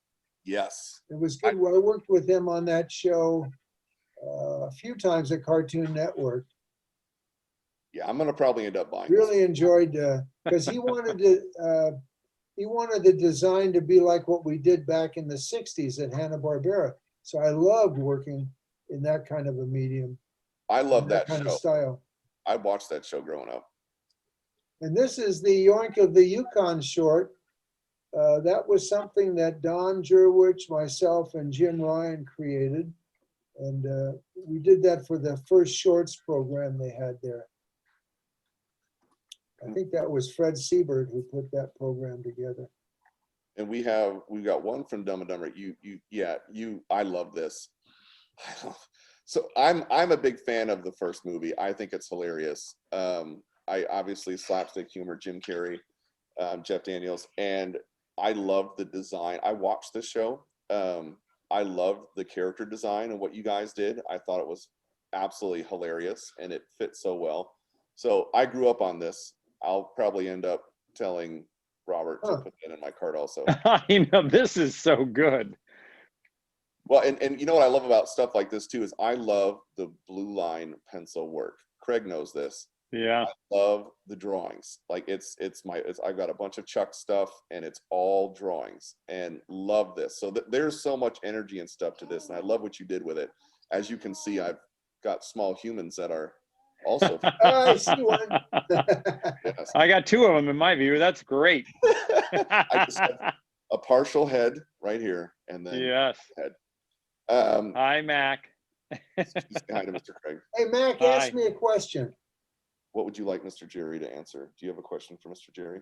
Speaker 1: Yes.
Speaker 3: It was good. I worked with him on that show a few times at Cartoon Network.
Speaker 1: Yeah, I'm gonna probably end up buying.
Speaker 3: Really enjoyed because he wanted the design to be like what we did back in the '60s at Hanna-Barbera. So I loved working in that kind of a medium.
Speaker 1: I love that
Speaker 3: kind
Speaker 1: show.
Speaker 3: of style.
Speaker 1: I watched that show growing up.
Speaker 3: And this is the Yoink of the Yukon short. That was something that Don Jurwich, myself, and Jim Ryan created. And we did that for the first shorts program they had there. I think that was Fred Siebert who put that program together.
Speaker 1: And we've got one from Dumb and Dumber. I love this. So I'm a big fan of the first movie. I think it's hilarious. I obviously slapstick humor, Jim Carrey, Jeff Daniels, and I love the design. I watched this show. I loved the character design and what you guys did. I thought it was absolutely hilarious and it fit so well. So I grew up on this. I'll probably end up telling Robert to put that in my cart also.
Speaker 2: I know, this is so good.
Speaker 1: Well, and you know what I love about stuff like this too is I love the blue line pencil work. Craig knows this.
Speaker 2: Yeah.
Speaker 1: I love the drawings. Like I've got a bunch of Chuck stuff and it's all drawings and love this. So there's so much energy and stuff to this. And I love what you did with it. As you can see, I've got small humans that are also.
Speaker 3: I see one.
Speaker 1: Yes.
Speaker 2: I got two of them in my view. That's great.
Speaker 1: I just have a partial head right here and then
Speaker 2: yes.
Speaker 1: head.
Speaker 2: Hi, Mac.
Speaker 1: Say hi to Mr. Craig.
Speaker 3: Hey, Mac, ask me a question.
Speaker 1: What would you like Mr. Jerry to answer? Do you have a question for Mr. Jerry?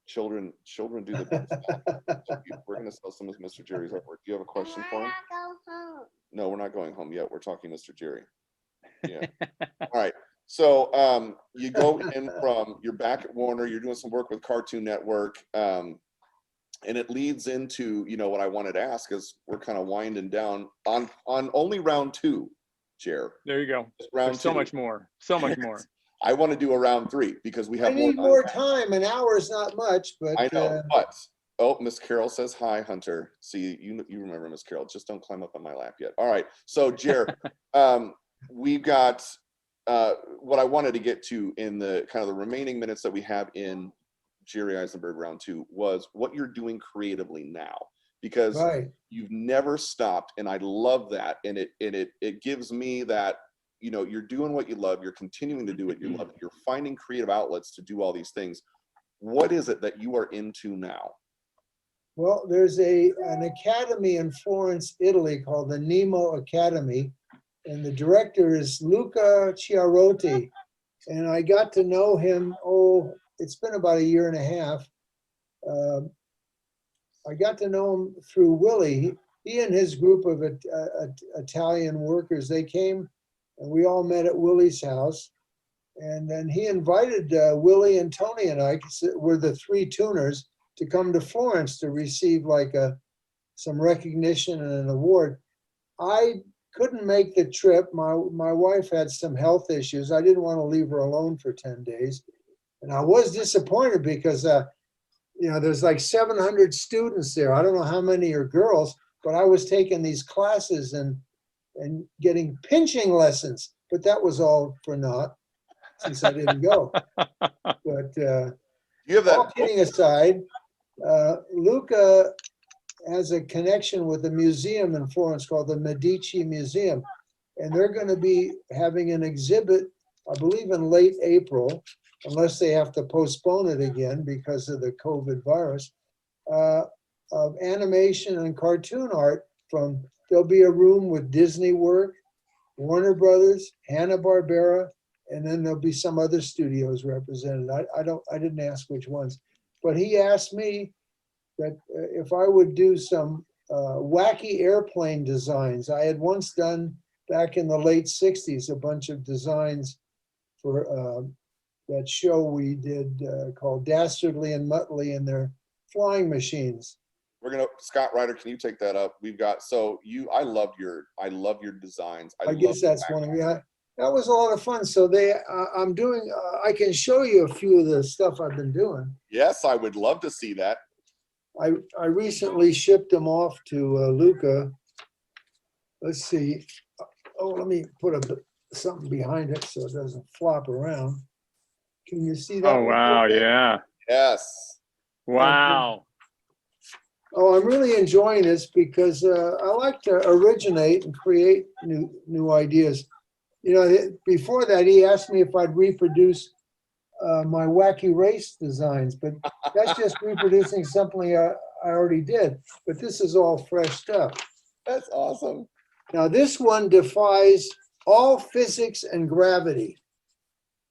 Speaker 1: Children do the best. We're going to sell some of Mr. Jerry's artwork. Do you have a question for him?
Speaker 4: Go home.
Speaker 1: No, we're not going home yet. We're talking Mr. Jerry. Yeah. All right. So you go in you're back at Warner, you're doing some work with Cartoon Network, and it leads into, what I wanted to ask is we're kind of winding down on only round 2, Jer.
Speaker 2: There you go.
Speaker 1: Round
Speaker 2: There's so
Speaker 1: 2.
Speaker 2: much more. So much more.
Speaker 1: I want to do a round 3 because we have
Speaker 3: I need more time. An hour is not much, but
Speaker 1: I know, but Miss Carol says hi, Hunter. See, you remember Miss Carol. Just don't climb up on my lap yet. All right. So, Jer, we've got what I wanted to get to in the kind of the remaining minutes that we have in Jerry Eisenberg round 2 was what you're doing creatively now, because you've never stopped, and I love that, and it gives me that you're doing what you love, you're continuing to do what you love, you're finding creative outlets to do all these things. What is it that you are into now?
Speaker 3: Well, there's an academy in Florence, Italy called the Nemo Academy, and the director is Luca Chiarotti, and I got to know him, it's been about 1.5 years. I got to know him through Willie. He and his group of Italian workers, they came and we all met at Willie's house. And then he invited Willie and Tony and I, we're the 3 tuners, to come to Florence to receive some recognition and an award. I couldn't make the trip. My wife had some health issues. I didn't want to leave her alone for 10 days. And I was disappointed because, there's like 700 students there. I don't know how many are girls, but I was taking these classes and getting pinching lessons, but that was all for naught since I didn't go. But
Speaker 1: You have that.
Speaker 3: all kidding aside, Luca has a connection with a museum in Florence called the Medici Museum, and they're going to be having an exhibit, I believe in late April, unless they have to postpone it again because of the COVID virus, of animation and cartoon art there'll be a room with Disney work, Warner Brothers, Hanna-Barbera, and then there'll be some other studios represented. I didn't ask which ones, but he asked me that if I would do some wacky airplane designs. I had once done back in the late '60s a bunch of designs for that show we did called Dastardly and Muttley and their flying machines.
Speaker 1: We're gonna, Scott Ryder, can you take that up? We've got, so I love your designs.
Speaker 3: I guess that's one of the, that was a lot of fun. So I'm doing, I can show you a few of the stuff I've been doing.
Speaker 1: Yes, I would love to see that.
Speaker 3: I recently shipped them off to Luca. Let's see. Oh, let me put something behind it so it doesn't flop around. Can you see that?
Speaker 2: Oh, wow. Yeah.
Speaker 1: Yes.
Speaker 2: Wow.
Speaker 3: Oh, I'm really enjoying this because I like to originate and create new ideas. You know, before that, he asked me if I'd reproduce my wacky race designs, but that's just reproducing something I already did. But this is all fresh stuff.
Speaker 1: That's awesome.
Speaker 3: Now, this one defies all physics and gravity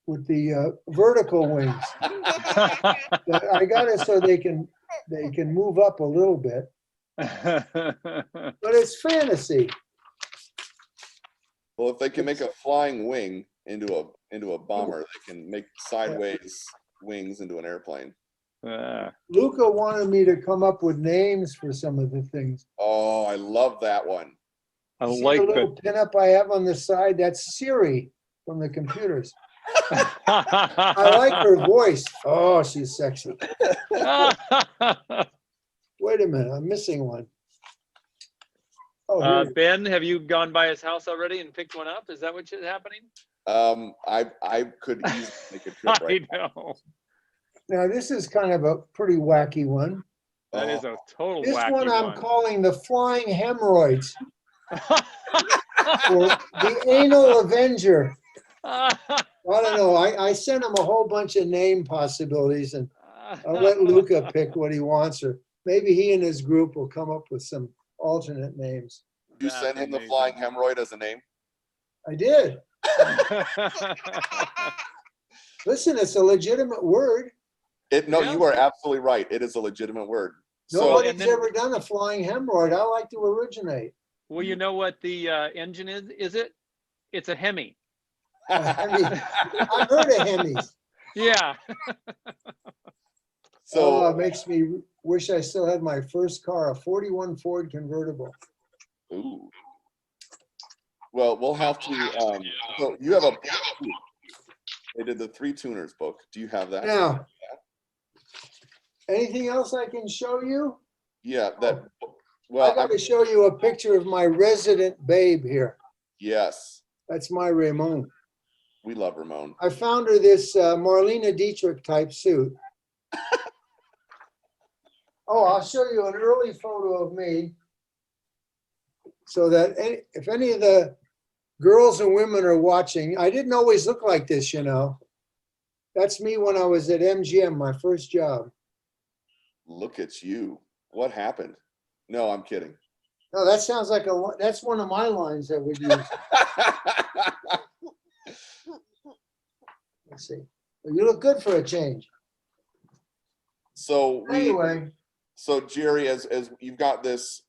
Speaker 3: with the vertical wings. I got it so they can move up a little bit, but it's fantasy.
Speaker 1: Well, if they can make a flying wing into a bomber, they can make sideways wings into an airplane.
Speaker 3: Luca wanted me to come up with names for some of the things.
Speaker 1: Oh, I love that one.
Speaker 2: I
Speaker 3: See
Speaker 2: like
Speaker 3: the little pinup I have on the side? That's Siri from the computers. I like her voice. Oh, she's sexy. Wait a minute, I'm missing one. Oh,
Speaker 2: Ben, have you gone by his house already and picked one up? Is that what's happening?
Speaker 1: I could easily make a trip right
Speaker 2: I know.
Speaker 3: now this is kind of a pretty wacky one.
Speaker 2: That is a total
Speaker 3: This
Speaker 2: wacky
Speaker 3: one I'm calling the Flying Hemorrhoids, or the Anal Avenger. I don't know. I sent him a whole bunch of name possibilities, and I'll let Luca pick what he wants, or maybe he and his group will come up with some alternate names.
Speaker 1: Did you send him the flying hemorrhoid as a name?
Speaker 3: I did. Listen, it's a legitimate word.
Speaker 1: No, you are absolutely right. It is a legitimate word.
Speaker 3: Nobody's ever done a flying hemorrhoid. I like to originate.
Speaker 2: Well, you know what the engine is? Is it? It's a Hemi.
Speaker 3: I've heard of Hemis.
Speaker 2: Yeah.
Speaker 3: So it makes me wish I still had my first car, a 41 Ford convertible.
Speaker 1: Ooh. Well, we'll have to. So you have a. They did the 3 Tuners book. Do you have that?
Speaker 3: Now, anything else I can show you?
Speaker 1: Yeah, that. Well,
Speaker 3: I got to show you a picture of my resident babe here.
Speaker 1: Yes.
Speaker 3: That's my Ramon.
Speaker 1: We love Ramon.
Speaker 3: I found her this Marlene Dietrich type suit. Oh, I'll show you an early photo of me so that if any of the girls and women are watching, I didn't always look like this, you know. That's me when I was at MGM, my first job.
Speaker 1: Look at you. What happened? No, I'm kidding.
Speaker 3: No, that sounds like that's one of my lines that we use. Let's see. Well, you look good for a change.
Speaker 1: So
Speaker 3: anyway.
Speaker 1: So Jerry, as you've got this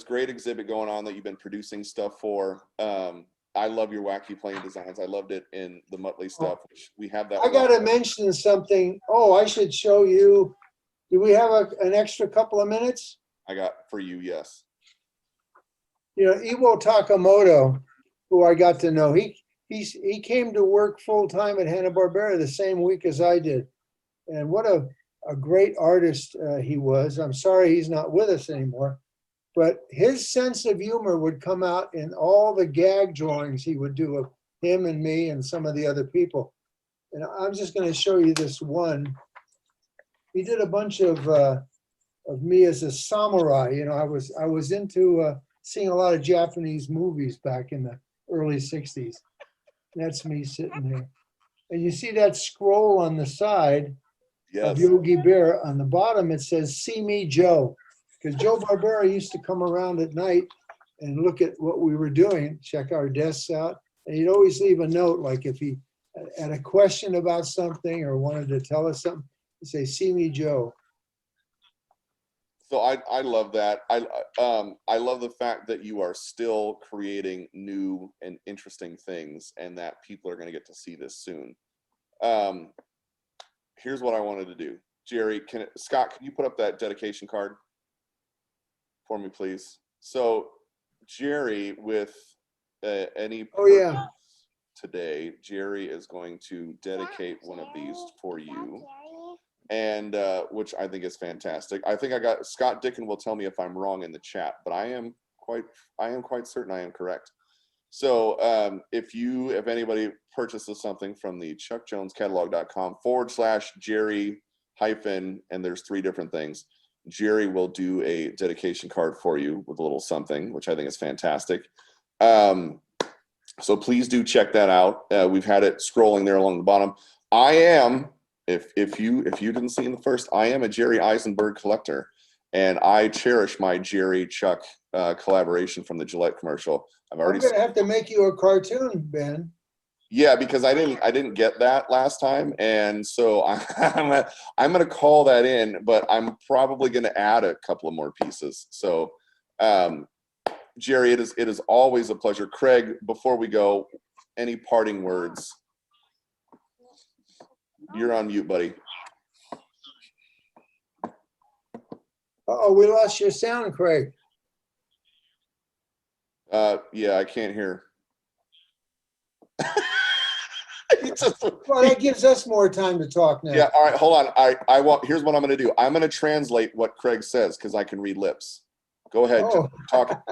Speaker 1: great exhibit going on that you've been producing stuff for. I love your wacky plane designs. I loved it in the Muttley stuff. Which we have that.
Speaker 3: I got to mention something. Oh, I should show you. Do we have an extra couple of minutes?
Speaker 1: I got for you, yes.
Speaker 3: You know, Iwo Takamoto, who I got to know, he came to work full time at Hanna-Barbera the same week as I did, and what a great artist he was. I'm sorry he's not with us anymore, but his sense of humor would come out in all the gag drawings he would do of him and me and some of the other people. And I'm just going to show you this one. He did a bunch of me as a samurai. You know, I was into seeing a lot of Japanese movies back in the early 60s. That's me sitting there. And you see that scroll on the side of Yogi Bear. On the bottom, it says, "See me, Joe." Because Joe Barbera used to come around at night and look at what we were doing, check our desks out. And he'd always leave a note, like if he had a question about something or wanted to tell us something, he'd say, "See me, Joe."
Speaker 1: So I love that. I love the fact that you are still creating new and interesting things, and that people are going to get to see this soon. Here's what I wanted to do, Jerry. Scott, can you put up that dedication card? for me, please. So, Jerry, with any
Speaker 3: Oh, yeah.
Speaker 1: purchase today, Jerry is going to dedicate one of these for you, and which I think is fantastic. I think I got Scott Dicken will tell me if I'm wrong in the chat, but I am quite certain I am correct. So if anybody purchases something from the chuckjonescatalog.com/Jerry hyphen, and there's 3 different things, Jerry will do a dedication card for you with a little something, which I think is fantastic. So please do check that out. We've had it scrolling there along the bottom. I am, if you didn't see in the first, I am a Jerry Eisenberg collector, and I cherish my Jerry Chuck collaboration from the Gillette commercial.
Speaker 3: I'm gonna have to make you a cartoon, Ben.
Speaker 1: Yeah, because I didn't get that last time, and so I'm gonna call that in, but I'm probably gonna add a couple of more pieces. So, Jerry, it is always a pleasure. Craig, before we go, any parting words? You're on mute, buddy.
Speaker 3: Uh-oh, we lost your sound, Craig.
Speaker 1: Yeah, I can't hear.
Speaker 3: Well, that gives us more time to talk now.
Speaker 1: Yeah, all right, hold on. I want. Here's what I'm going to do. I'm going to translate what Craig says because I can read lips. Go ahead,
Speaker 3: Oh.
Speaker 1: talk.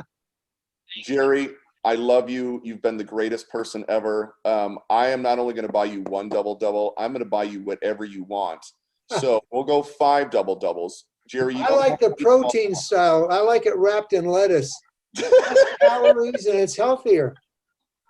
Speaker 1: Jerry, I love you. You've been the greatest person ever. I am not only going to buy you 1 double-double, I'm going to buy you whatever you want. So we'll go 5 double-doubles. Jerry,
Speaker 3: I like the protein style. I like it wrapped in lettuce. Less calories and it's healthier.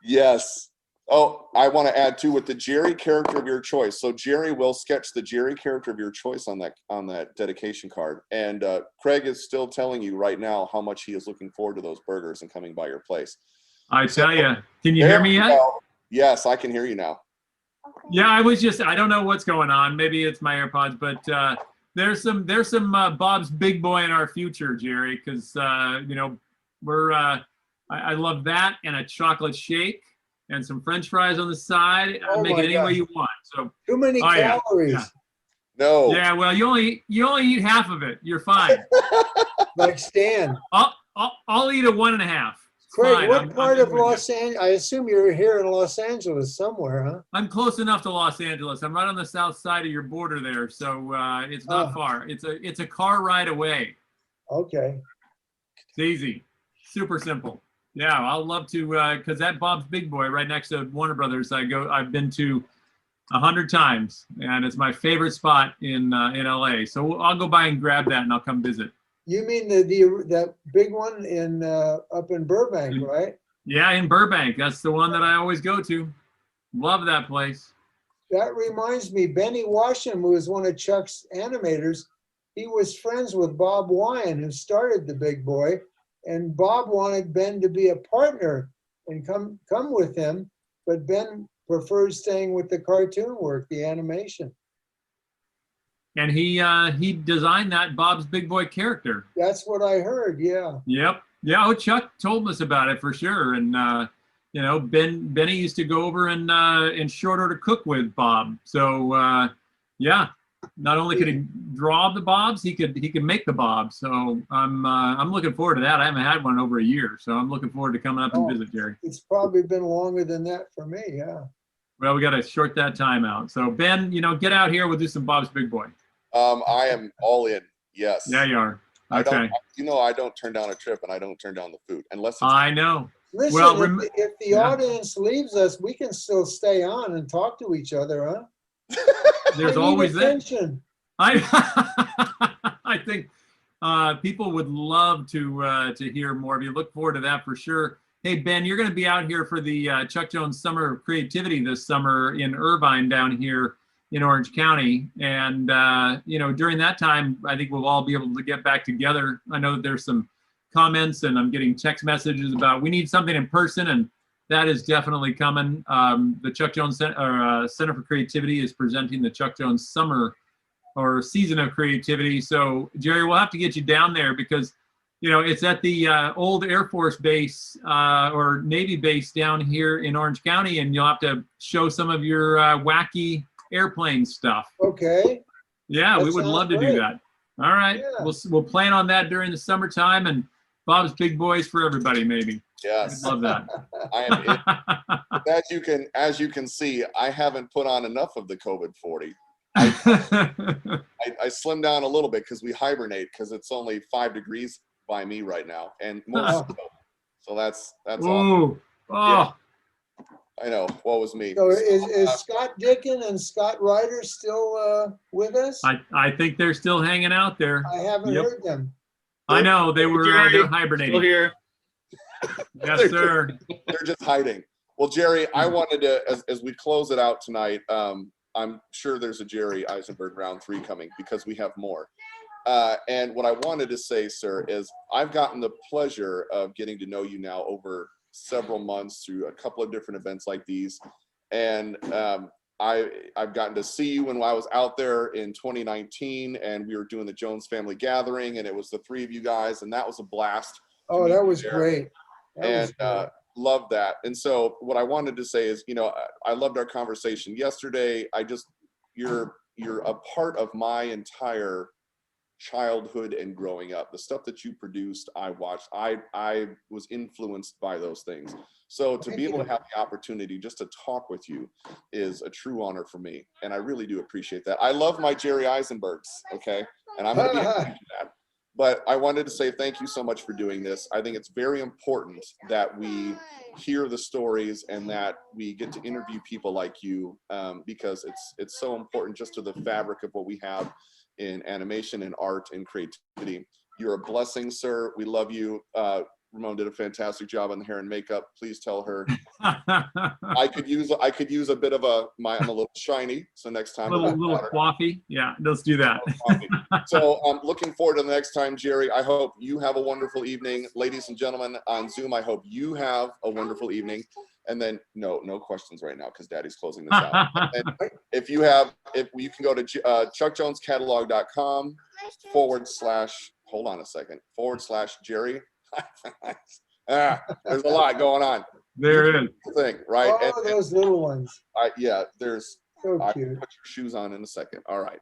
Speaker 1: Yes. Oh, I want to add too with the Jerry character of your choice. So Jerry will sketch the Jerry character of your choice on that dedication card. And Craig is still telling you right now how much he is looking forward to those burgers and coming by your place.
Speaker 4: I tell you, can you hear me yet?
Speaker 1: Yes, I can hear you now.
Speaker 4: Yeah, I don't know what's going on. Maybe it's my AirPods, but there's some Bob's Big Boy in our future, Jerry, because you know, I love that and a chocolate shake and some French fries on the side.
Speaker 3: Oh
Speaker 4: Make it any
Speaker 3: my
Speaker 4: way
Speaker 3: God.
Speaker 4: you want. So
Speaker 3: Too many calories.
Speaker 4: Yeah.
Speaker 1: No.
Speaker 4: Yeah, well, you only eat half of it. You're fine.
Speaker 3: Like Stan.
Speaker 4: I'll eat a 1.5.
Speaker 3: Craig,
Speaker 4: fine.
Speaker 3: what part
Speaker 4: I'm
Speaker 3: of Los Angeles? I assume you're here in Los Angeles somewhere, huh?
Speaker 4: I'm close enough to Los Angeles. I'm right on the south side of your border there, so it's not far. It's a car ride away.
Speaker 3: Okay.
Speaker 4: It's easy, super simple. Yeah, I'll love to because that Bob's Big Boy right next to Warner Brothers. I've been to 100 times, and it's my favorite spot in LA. So I'll go by and grab that, and I'll come visit.
Speaker 3: You mean that big one in up in Burbank, right?
Speaker 4: Yeah, in Burbank. That's the one that I always go to. Love that place.
Speaker 3: That reminds me, Benny Washam, who was one of Chuck's animators, he was friends with Bob Wyan, who started the Big Boy, and Bob wanted Ben to be a partner and come with him, but Ben preferred staying with the cartoon work, the animation.
Speaker 4: And he designed that Bob's Big Boy character.
Speaker 3: That's what I heard, yeah.
Speaker 4: Yep. Yeah, oh, Chuck told us about it for sure. And you know, Benny used to go over and in short order cook with Bob. So yeah, not only could he draw the Bobs, he could make the Bobs. So I'm looking forward to that. I haven't had one in over a year, so I'm looking forward to coming up and visit, Jerry.
Speaker 3: It's probably been longer than that for me, yeah.
Speaker 4: Well, we got to short that time out. So Ben, you know, get out here. We'll do some Bob's Big Boy.
Speaker 1: I am all in. Yes.
Speaker 4: Yeah, you are. Okay.
Speaker 1: I don't turn down a trip, and I don't turn down the food unless it's
Speaker 4: I know.
Speaker 3: Listen,
Speaker 4: Well,
Speaker 3: if the audience leaves us, we can still stay on and talk to each other, huh?
Speaker 4: There's always that.
Speaker 3: attention.
Speaker 4: I think people would love to hear more of you. Look forward to that for sure. Hey, Ben, you're going to be out here for the Chuck Jones Summer of Creativity this summer in Irvine down here in Orange County. And, you know, during that time, I think we'll all be able to get back together. I know that there's some comments and I'm getting text messages about we need something in person, and that is definitely coming. The Chuck Jones Center for Creativity is presenting the Chuck Jones Summer or Season of Creativity. So, Jerry, we'll have to get you down there because, you know, it's at the old Air Force base or Navy base down here in Orange County, and you'll have to show some of your wacky airplane stuff.
Speaker 3: Okay.
Speaker 4: Yeah,
Speaker 3: That
Speaker 4: we would
Speaker 3: sounds
Speaker 4: love to
Speaker 3: great.
Speaker 4: do that. All right,
Speaker 3: Yeah.
Speaker 4: we'll plan on that during the summertime, and Bob's Big Boys for everybody, maybe.
Speaker 1: Yes.
Speaker 4: I'd love that.
Speaker 1: I am as you can see, I haven't put on enough of the COVID 40. I slimmed down a little bit because we hibernate because it's only 5 degrees by me right now, and more so that's all.
Speaker 4: Oh.
Speaker 1: I know. What was me?
Speaker 3: So is Scott Dickin and Scott Ryder still with us?
Speaker 4: I think they're still hanging out there.
Speaker 3: I haven't heard them.
Speaker 4: I know they were they're hibernating.
Speaker 2: Still here.
Speaker 4: Yes, sir.
Speaker 1: They're just hiding. Well, Jerry, I wanted to, as we close it out tonight, I'm sure there's a Jerry Eisenberg round 3 coming because we have more. And what I wanted to say, sir, is I've gotten the pleasure of getting to know you now over several months through a couple of different events like these. And I've gotten to see you when I was out there in 2019 and we were doing the Jones Family Gathering, and it was the 3 of you guys, and that was a blast.
Speaker 3: Oh, that was great.
Speaker 1: Love that. And so what I wanted to say is, I loved our conversation yesterday. You're a part of my entire childhood and growing up. The stuff that you produced, I watched. I was influenced by those things. So to be able to have the opportunity just to talk with you is a true honor for me. And I really do appreciate that. I love my Jerry Eisenbergs, okay? And I'm going to be able to do that. But I wanted to say thank you so much for doing this. I think it's very important that we hear the stories and that we get to interview people like you, because it's so important just to the fabric of what we have in animation and art and creativity. You're a blessing, sir. We love you. Ramon did a fantastic job on the hair and makeup. Please tell her I could use a bit of I'm a little shiny, so next time
Speaker 4: a little coffee. Yeah, let's do that.
Speaker 1: So I'm looking forward to the next time, Jerry. I hope you have a wonderful evening. Ladies and gentlemen on Zoom, I hope you have a wonderful evening. And then no questions right now because Daddy's closing this out. And if you can go to chuckjonescatalog.com / Jerry. There's a lot going on.
Speaker 4: There is.
Speaker 1: Thing, right?
Speaker 3: Oh, those little ones.
Speaker 1: Yeah, there's.
Speaker 3: So
Speaker 1: I
Speaker 3: cute.
Speaker 1: put your shoes on in a second. All right.